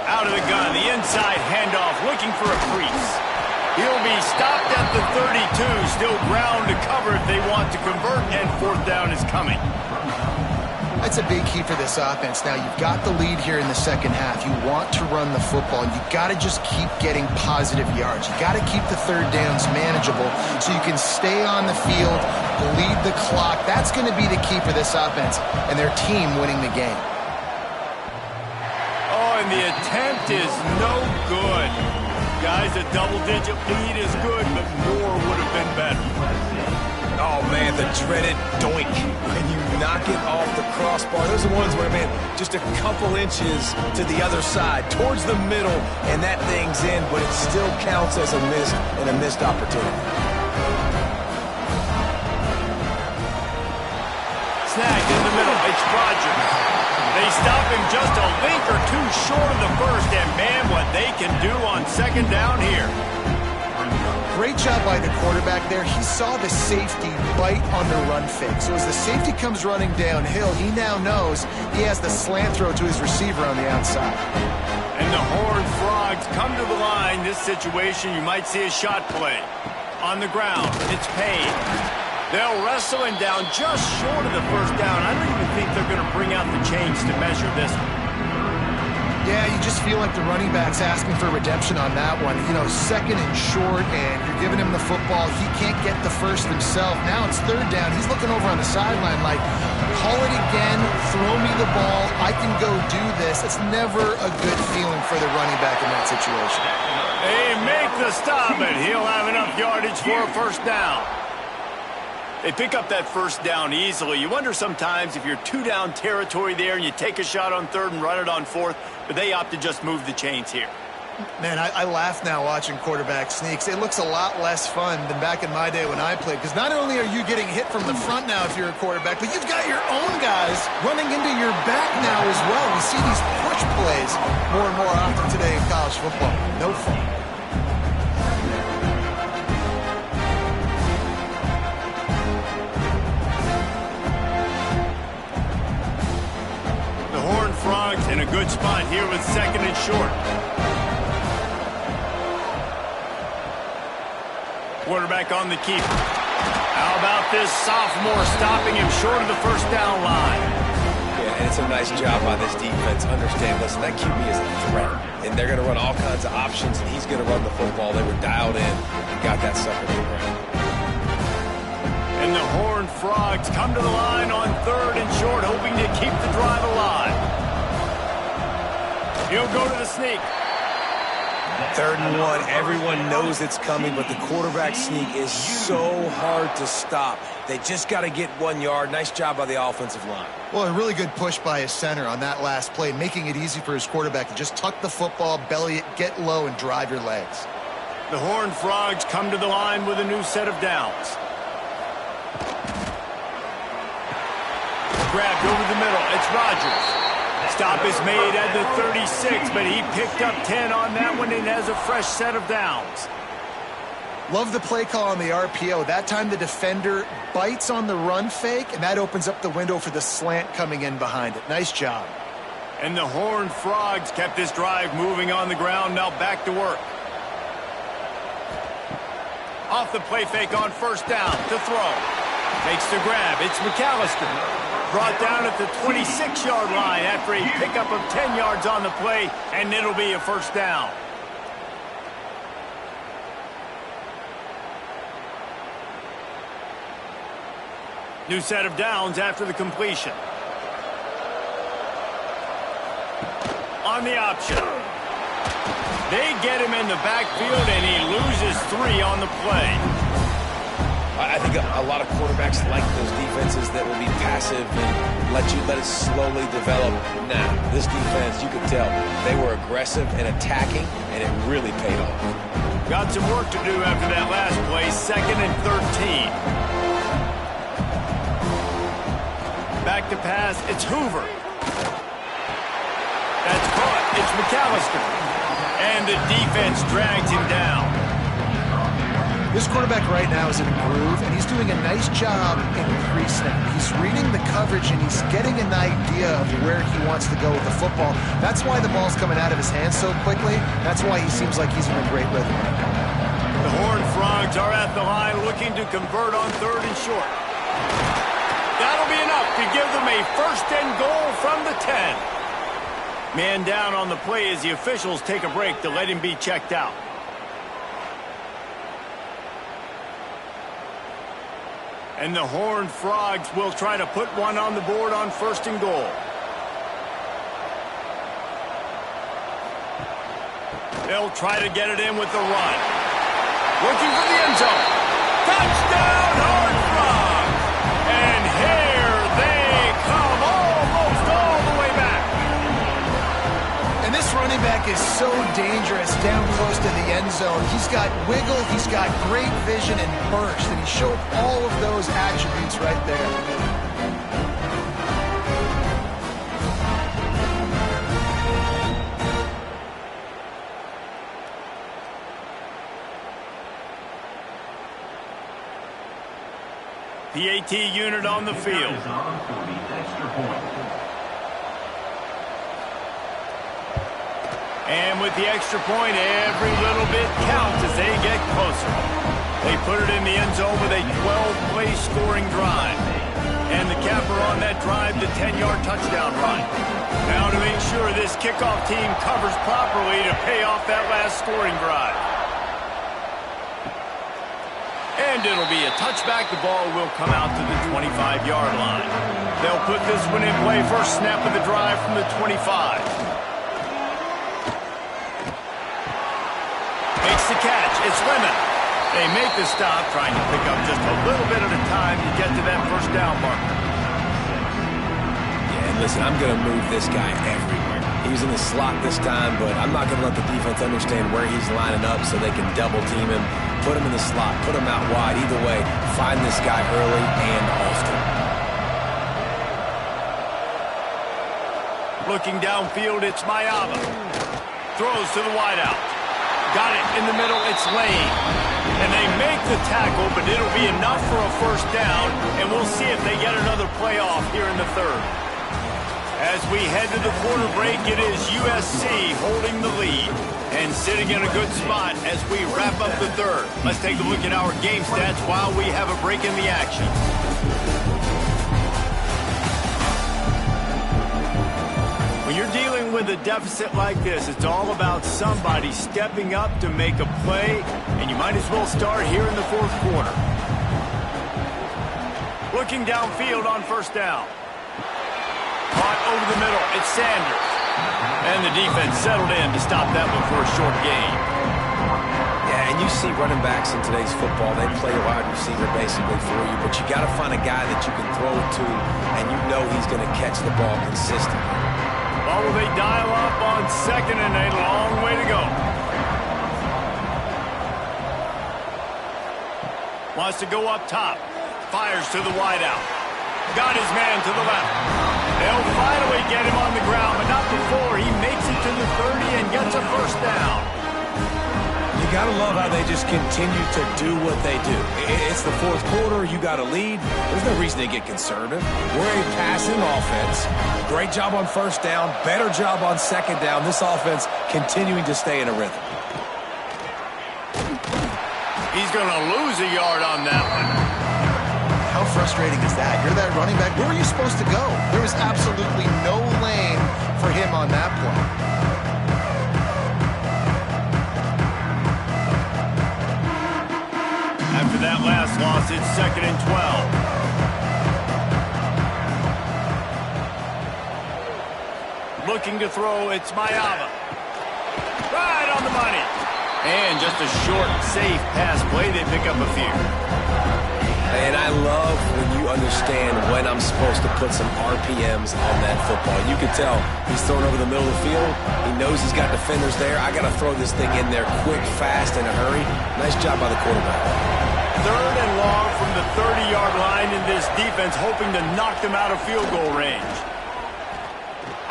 Out of the gun, the inside handoff, looking for a crease. He'll be stopped at the 32, still ground to cover if they want to convert, and 4th down is coming. That's a big key for this offense. Now, you've got the lead here in the 2nd half. You want to run the football. You've got to just keep getting positive yards. You've got to keep the 3rd downs manageable so you can stay on the field, bleed the clock. That's going to be the key for this offense and their team winning the game. Oh, and the attempt is no good. Guys, a double-digit lead is good, but more would have been better. Oh, man, the dreaded doink. When you knock it off the crossbar. Those are the ones where, man, just a couple inches to the other side, towards the middle, and that thing's in, but it still counts as a missed opportunity. Snagged in the middle. It's Rogers. They stop him just a link or two short of the first, and man, what they can do on 2nd down here. Great job by the quarterback there. He saw the safety bite on the run fake. So as the safety comes running downhill, he now knows he has the slant throw to his receiver on the outside. And the Horned Frogs come to the line. This situation, you might see a shot play. On the ground, it's Payne. They'll wrestle him down just short of the 1st down. I don't even think they're going to bring out the chains to measure this one. Yeah, you just feel like the running back's asking for redemption on that one. You know, 2nd and short, and you're giving him the football. He can't get the first himself. Now it's 3rd down. He's looking over on the sideline like, call it again, throw me the ball, I can go do this. It's never a good feeling for the running back in that situation. They make the stop, and he'll have enough yardage for a 1st down. They pick up that 1st down easily. You wonder sometimes if you're 2-down territory there and you take a shot on 3rd and run it on 4th, but they opt to just move the chains here. Man, I laugh now watching quarterback sneaks. It looks a lot less fun than back in my day when I played, because not only are you getting hit from the front now if you're a quarterback, but you've got your own guys running into your back now as well. We see these push plays more and more often today in college football. No fun. Frogs in a good spot here with 2nd and short. Quarterback on the keeper. How about this sophomore stopping him short of the 1st down line? Yeah, and it's a nice job by this defense. Understand, listen, that QB is a threat, and they're going to run all kinds of options, and he's going to run the football. They were dialed in and got that sucker to the ground. And the Horned Frogs come to the line on 3rd and short, hoping to keep the drive alive. He'll go to the sneak. 3rd and 1, everyone knows it's coming, but the quarterback sneak is so hard to stop. They just got to get 1 yard. Nice job by the offensive line. Well, a really good push by his center on that last play, making it easy for his quarterback to just tuck the football, belly it, get low, and drive your legs. The Horned Frogs come to the line with a new set of downs. Grabbed over the middle. It's Rodgers. Stop is made at the 36, but he picked up 10 on that one and has a fresh set of downs. Love the play call on the RPO. That time the defender bites on the run fake, and that opens up the window for the slant coming in behind it. Nice job. And the Horned Frogs kept this drive moving on the ground. Now back to work. Off the play fake on 1st down to throw. Takes the grab. It's McAllister. Brought down at the 26-yard line after a pickup of 10 yards on the play, and it'll be a 1st down. New set of downs after the completion. On the option. They get him in the backfield, and he loses 3 on the play. I think a lot of quarterbacks like those defenses that will be passive and let it slowly develop. Nah, this defense, you could tell, they were aggressive and attacking, and it really paid off. Got some work to do after that last play, 2nd and 13. Back to pass, it's Hoover. That's caught, it's McAllister. And the defense drags him down. This quarterback right now is in a groove, and he's doing a nice job in pre-snap. He's reading the coverage, and he's getting an idea of where he wants to go with the football. That's why the ball's coming out of his hands so quickly. That's why he seems like he's in a great rhythm right now. The Horned Frogs are at the line looking to convert on 3rd and short. That'll be enough to give them a 1st and goal from the 10. Man down on the play as the officials take a break to let him be checked out. And the Horned Frogs will try to put one on the board on 1st and goal. They'll try to get it in with the run. Looking for the end zone. Touchdown, Horned Frogs! And here they come, almost all the way back. And this running back is so dangerous down close to the end zone. He's got wiggle, he's got great vision and burst, and he showed all of those attributes right there. PAT unit on the field. And with the extra point, every little bit counts as they get closer. They put it in the end zone with a 12-play scoring drive. And the capper on that drive, the 10-yard touchdown run. Now to make sure this kickoff team covers properly to pay off that last scoring drive. And it'll be a touchback. The ball will come out to the 25-yard line. They'll put this one in play. First snap of the drive from the 25. Makes the catch. It's Lemon. They make the stop, trying to pick up just a little bit at a time to get to that 1st down marker. Yeah, and listen, I'm going to move this guy everywhere. He's in the slot this time, but I'm not going to let the defense understand where he's lining up so they can double team him, put him in the slot, put him out wide. Either way, find this guy early and often. Looking downfield, it's Mayaba. Throws to the wideout. Got it in the middle, it's Lane. And they make the tackle, but it'll be enough for a 1st down, and we'll see if they get another playoff here in the 3rd. As we head to the quarter break, it is USC holding the lead and sitting in a good spot as we wrap up the 3rd. Let's take a look at our game stats while we have a break in the action. When you're dealing with a deficit like this, it's all about somebody stepping up to make a play, and you might as well start here in the 4th quarter. Looking downfield on 1st down. Caught over the middle. It's Sanders. And the defense settled in to stop that one for a short gain. Yeah, and you see running backs in today's football, they play a wide receiver basically for you, but you got to find a guy that you can throw it to, and you know he's going to catch the ball consistently. Well, will they dial up on second and a long way to go? Wants to go up top. Fires to the wideout. Got his man to the left. They'll finally get him on the ground, but not before he makes it to the 30 and gets a first down. You got to love how they just continue to do what they do. It's the fourth quarter. You got a lead. There's no reason to get conservative. We're a passing offense. Great job on first down. Better job on second down. This offense continuing to stay in a rhythm. He's going to lose a yard on that one. How frustrating is that? You're that running back. Where were you supposed to go? There was absolutely no lane for him on that play. After that last loss, it's 2nd and 12. Looking to throw, it's Mayava. Right on the money. And just a short, safe pass play. They pick up a few. And I love when you understand when I'm supposed to put some RPMs on that football. You can tell he's throwing over the middle of the field. He knows he's got defenders there. I got to throw this thing in there quick, fast, in a hurry. Nice job by the quarterback. 3rd and long from the 30-yard line, in this defense hoping to knock them out of field goal range.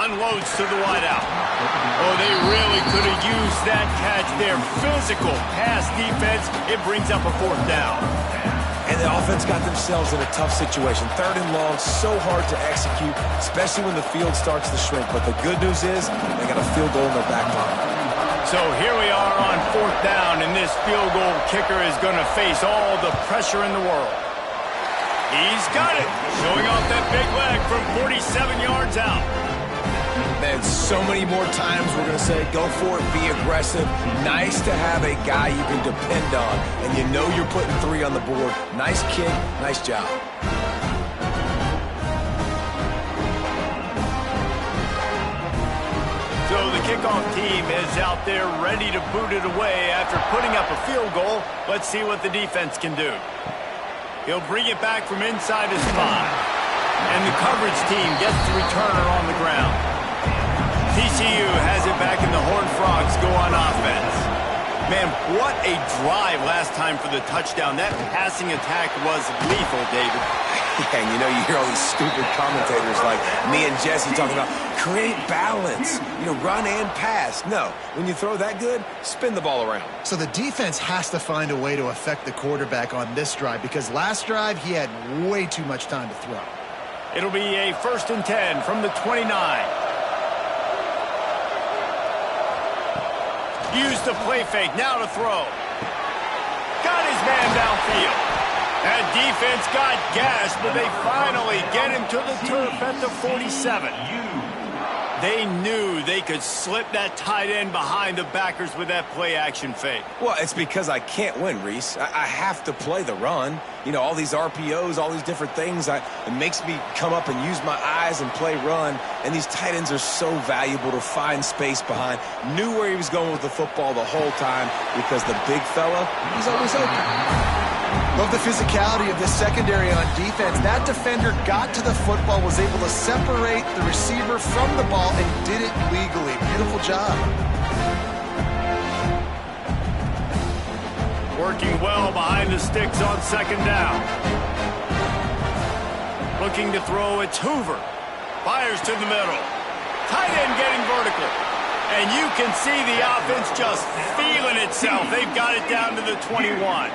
Unloads to the wideout. Oh, they really could have used that catch there. Physical pass defense. It brings up a 4th down. And the offense got themselves in a tough situation. 3rd and long, so hard to execute, especially when the field starts to shrink. But the good news is they got a field goal in their back pocket. So here we are on 4th down, and this field goal kicker is going to face all the pressure in the world. He's got it, showing off that big leg from 47 yards out. Man, so many more times we're going to say, go for it, be aggressive. Nice to have a guy you can depend on, and you know you're putting 3 on the board. Nice kick, nice job. So the kickoff team is out there ready to boot it away after putting up a field goal. Let's see what the defense can do. He'll bring it back from inside his 5. And the coverage team gets the returner on the ground. TCU has it back and the Horned Frogs go on offense. Man, what a drive last time for the touchdown. That passing attack was lethal, David. Yeah, and you know, you hear all these stupid commentators like me and Jesse talking about create balance, run and pass. No, when you throw that good, spin the ball around. So the defense has to find a way to affect the quarterback on this drive, because last drive he had way too much time to throw. It'll be a 1st and 10 from the 29. Use the play fake, now to throw. Got his man downfield. That defense got gashed, but they finally get him to the turf at the 47. They knew they could slip that tight end behind the backers with that play-action fake. Well, it's because I can't win, Reese. I have to play the run. All these RPOs, all these different things. It makes me come up and use my eyes and play run. And these tight ends are so valuable to find space behind. Knew where he was going with the football the whole time because the big fella, he's always open. Love the physicality of this secondary on defense. That defender got to the football, was able to separate the receiver from the ball, and did it legally. Beautiful job. Working well behind the sticks on 2nd down. Looking to throw, it's Hoover. Fires to the middle. Tight end getting vertical. And you can see the offense just feeling itself. They've got it down to the 21.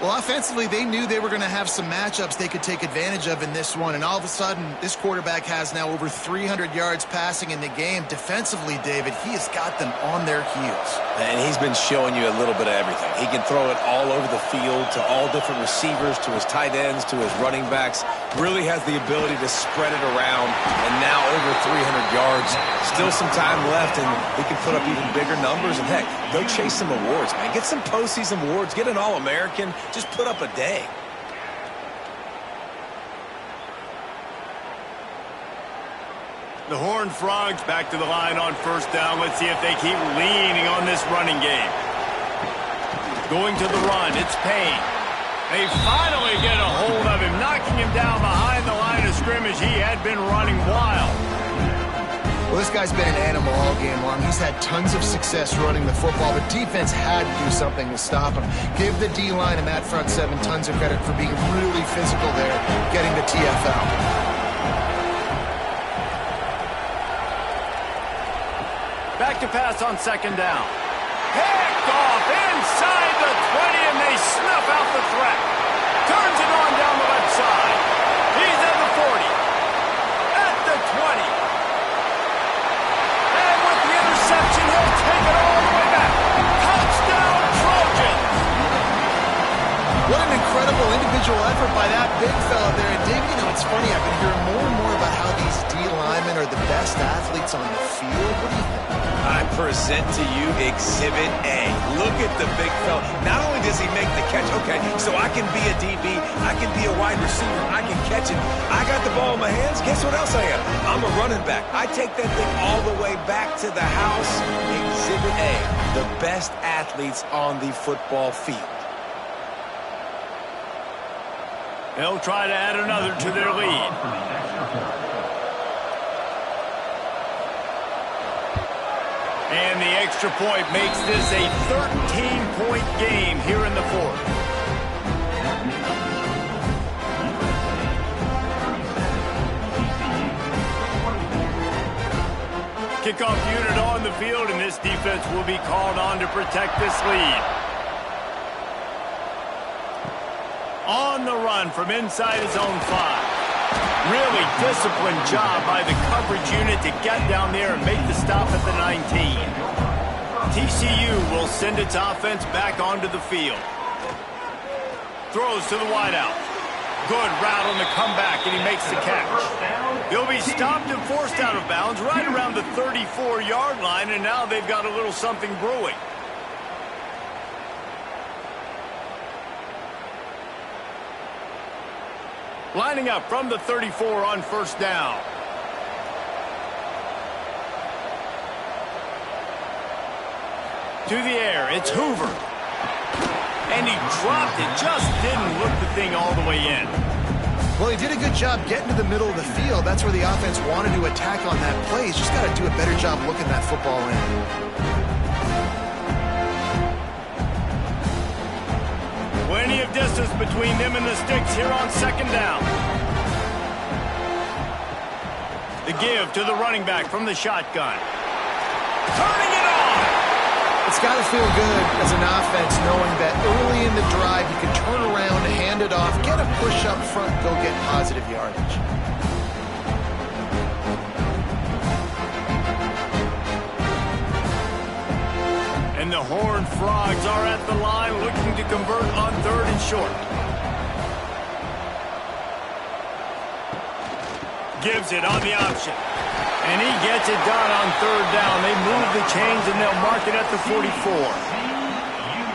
Well, offensively, they knew they were going to have some matchups they could take advantage of in this one, and all of a sudden, this quarterback has now over 300 yards passing in the game. Defensively, David, he has got them on their heels. And he's been showing you a little bit of everything. He can throw it all over the field to all different receivers, to his tight ends, to his running backs. Really has the ability to spread it around, and now over 300 yards. Still some time left, and he can put up even bigger numbers. And, heck, go chase some awards, man. Get some postseason awards. Get an All-American. Just put up a day. The Horned Frogs back to the line on first down. Let's see if they keep leaning on this running game. Going to the run, it's Payne. They finally get a hold of him, knocking him down behind the line of scrimmage. He had been running wild. Well, this guy's been an animal all game long. He's had tons of success running the football. The defense had to do something to stop him. Give the D-line and that front seven tons of credit for being really physical there, getting the TFL. Back to pass on second down. Picked off inside the 20, and they snuff out the threat. Turns it on down the left side. He's at the 40. At the 20. And with the interception, he'll take it all the way back. Touchdown, Trojans! What an incredible individual effort by that big fella there. And Dave, you know, it's funny, I've been hearing more and more about how these D linemen are the best athletes on the field. What do you think? I present to you Exhibit A. Look at the big fella. Not only does he make the catch, okay, so I can be a DB, I can be a wide receiver, I can catch it. I got the ball in my hands. Guess what else I am? I'm a running back. I take that thing all the way back to the house. Exhibit A, the best athletes on the football field. They'll try to add another to their lead. And the extra point makes this a 13-point game here in the fourth. Kickoff unit on the field, and this defense will be called on to protect this lead. On the run from inside his own 5. Really disciplined job by the coverage unit to get down there and make the stop at the 19. TCU will send its offense back onto the field. Throws to the wideout. Good route on the comeback, and he makes the catch. He'll be stopped and forced out of bounds right around the 34-yard line, and now they've got a little something brewing. Lining up from the 34 on first down. To the air, it's Hoover. And he dropped it, just didn't look the thing all the way in. Well, he did a good job getting to the middle of the field. That's where the offense wanted to attack on that play. He's just got to do a better job looking that football in. Plenty of distance between them and the sticks here on second down. The give to the running back from the shotgun. Turning it on! It's got to feel good as an offense knowing that early in the drive you can turn around, hand it off, get a push up front, go get positive yardage. And the Horned Frogs are at the line looking to convert on third and short. Gives it on the option. And he gets it done on third down. They move the chains and they'll mark it at the 44.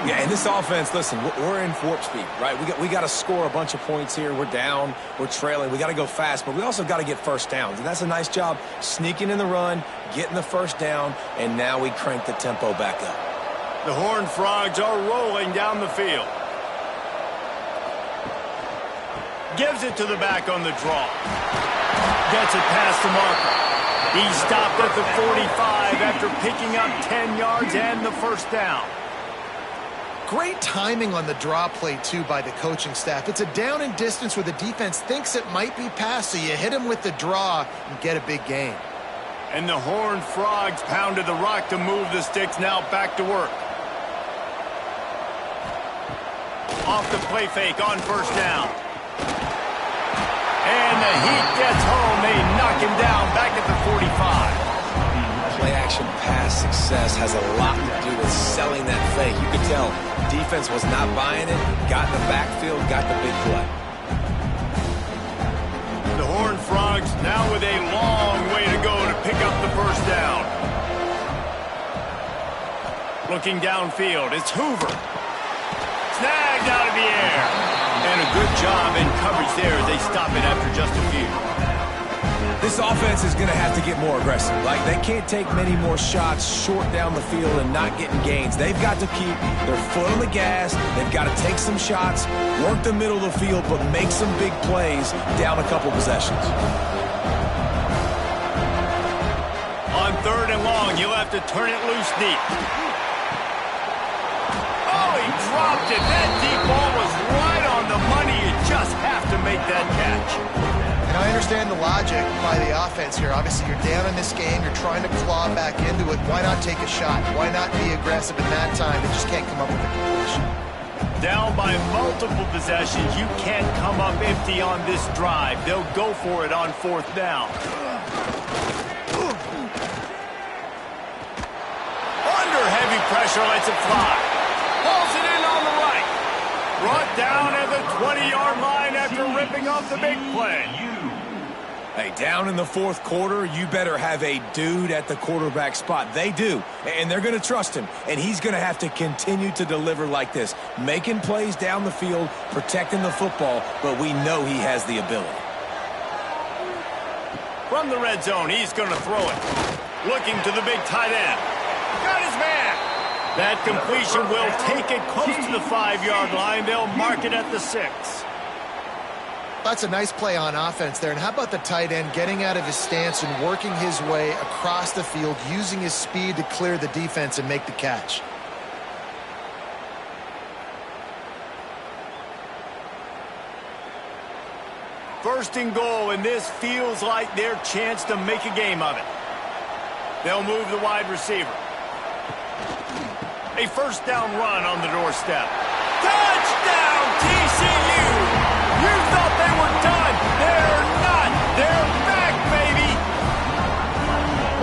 Yeah, and this offense, listen, we're in warp speed, right? We got to score a bunch of points here. We're down, we're trailing. We got to go fast, but we also got to get first downs. And that's a nice job sneaking in the run, getting the first down, and now we crank the tempo back up. The Horned Frogs are rolling down the field. Gives it to the back on the draw. Gets it past the marker. He stopped at the 45 after picking up 10 yards and the first down. Great timing on the draw play, too, by the coaching staff. It's a down and distance where the defense thinks it might be pass, so you hit him with the draw and get a big gain. And the Horned Frogs pounded the rock to move the sticks, now back to work. Off the play fake on first down. And the heat gets home. They knock him down back at the 45. Play-action pass success has a lot to do with selling that fake. You could tell defense was not buying it, got in the backfield, got the big play. The Horned Frogs now with a long way to go to pick up the first down. Looking downfield, it's Hoover. Snagged out of the air. And a good job in coverage there as they stop it after just a few. This offense is going to have to get more aggressive. Like, they can't take many more shots short down the field and not getting gains. They've got to keep their foot on the gas. They've got to take some shots, work the middle of the field, but make some big plays down a couple possessions. On 3rd and long, you'll have to turn it loose deep. Oh, he dropped it. That deep ball was right on the money. You just have to make that catch. And I understand the logic by the offense here. Obviously, you're down in this game. You're trying to claw back into it. Why not take a shot? Why not be aggressive in that time? They just can't come up with a completion. Down by multiple possessions, you can't come up empty on this drive. They'll go for it on 4th down. Under heavy pressure, lets it fly. Pulls it in on the right. Brought down at the 20-yard line after ripping off the big play. Hey, down in the 4th quarter, you better have a dude at the quarterback spot. They do, and they're going to trust him, and he's going to have to continue to deliver like this, making plays down the field, protecting the football, but we know he has the ability. From the red zone, he's going to throw it. Looking to the big tight end. Got his man. That completion will take it close to the 5-yard line. They'll mark it at the 6. That's a nice play on offense there. And how about the tight end getting out of his stance and working his way across the field, using his speed to clear the defense and make the catch? First and goal, and this feels like their chance to make a game of it. They'll move the wide receiver. A 1st down run on the doorstep. Touchdown, TCU! You thought they were done. They're not. They're back, baby.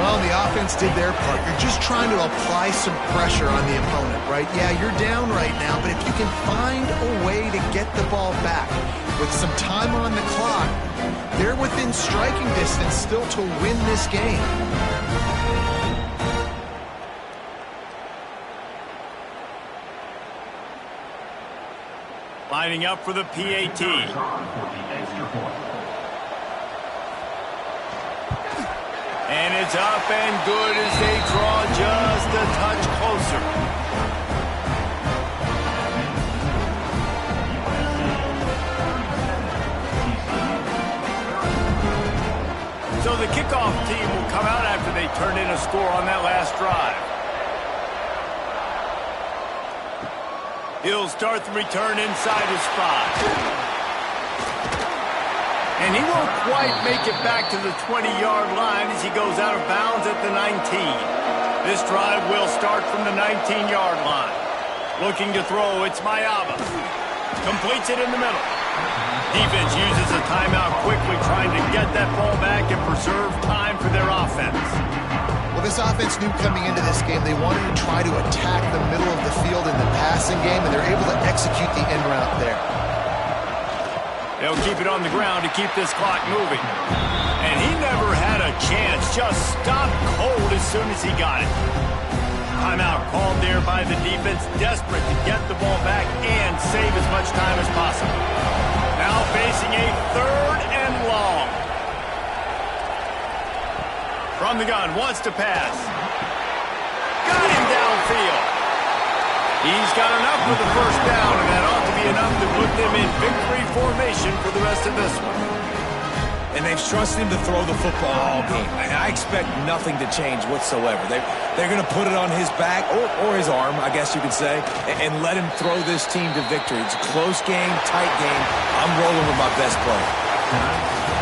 Well, the offense did their part. You're just trying to apply some pressure on the opponent, right? Yeah, you're down right now, but if you can find a way to get the ball back with some time on the clock, they're within striking distance still to win this game. Lining up for the PAT. And it's up and good as they draw just a touch closer. So the kickoff team will come out after they turn in a score on that last drive. He'll start the return inside his 5. And he won't quite make it back to the 20-yard line as he goes out of bounds at the 19. This drive will start from the 19-yard line. Looking to throw, it's Mayaba. Completes it in the middle. Defense uses a timeout quickly, trying to get that ball back and preserve time for their offense. Well, this offense knew coming into this game they wanted to try to attack the middle of the field in the passing game, and they're able to execute the end route there. They'll keep it on the ground to keep this clock moving. And he never had a chance, just stopped cold as soon as he got it. Timeout called there by the defense, desperate to get the ball back and save as much time as possible. Now facing a 3rd and long. From the gun, wants to pass. Got him downfield. He's got enough for the 1st down, and that ought to be enough to put them in victory formation for the rest of this one. And they've trusted him to throw the football all game. And I expect nothing to change whatsoever. They're going to put it on his back, or his arm, I guess you could say, and let him throw this team to victory. It's a close game, tight game. I'm rolling with my best player.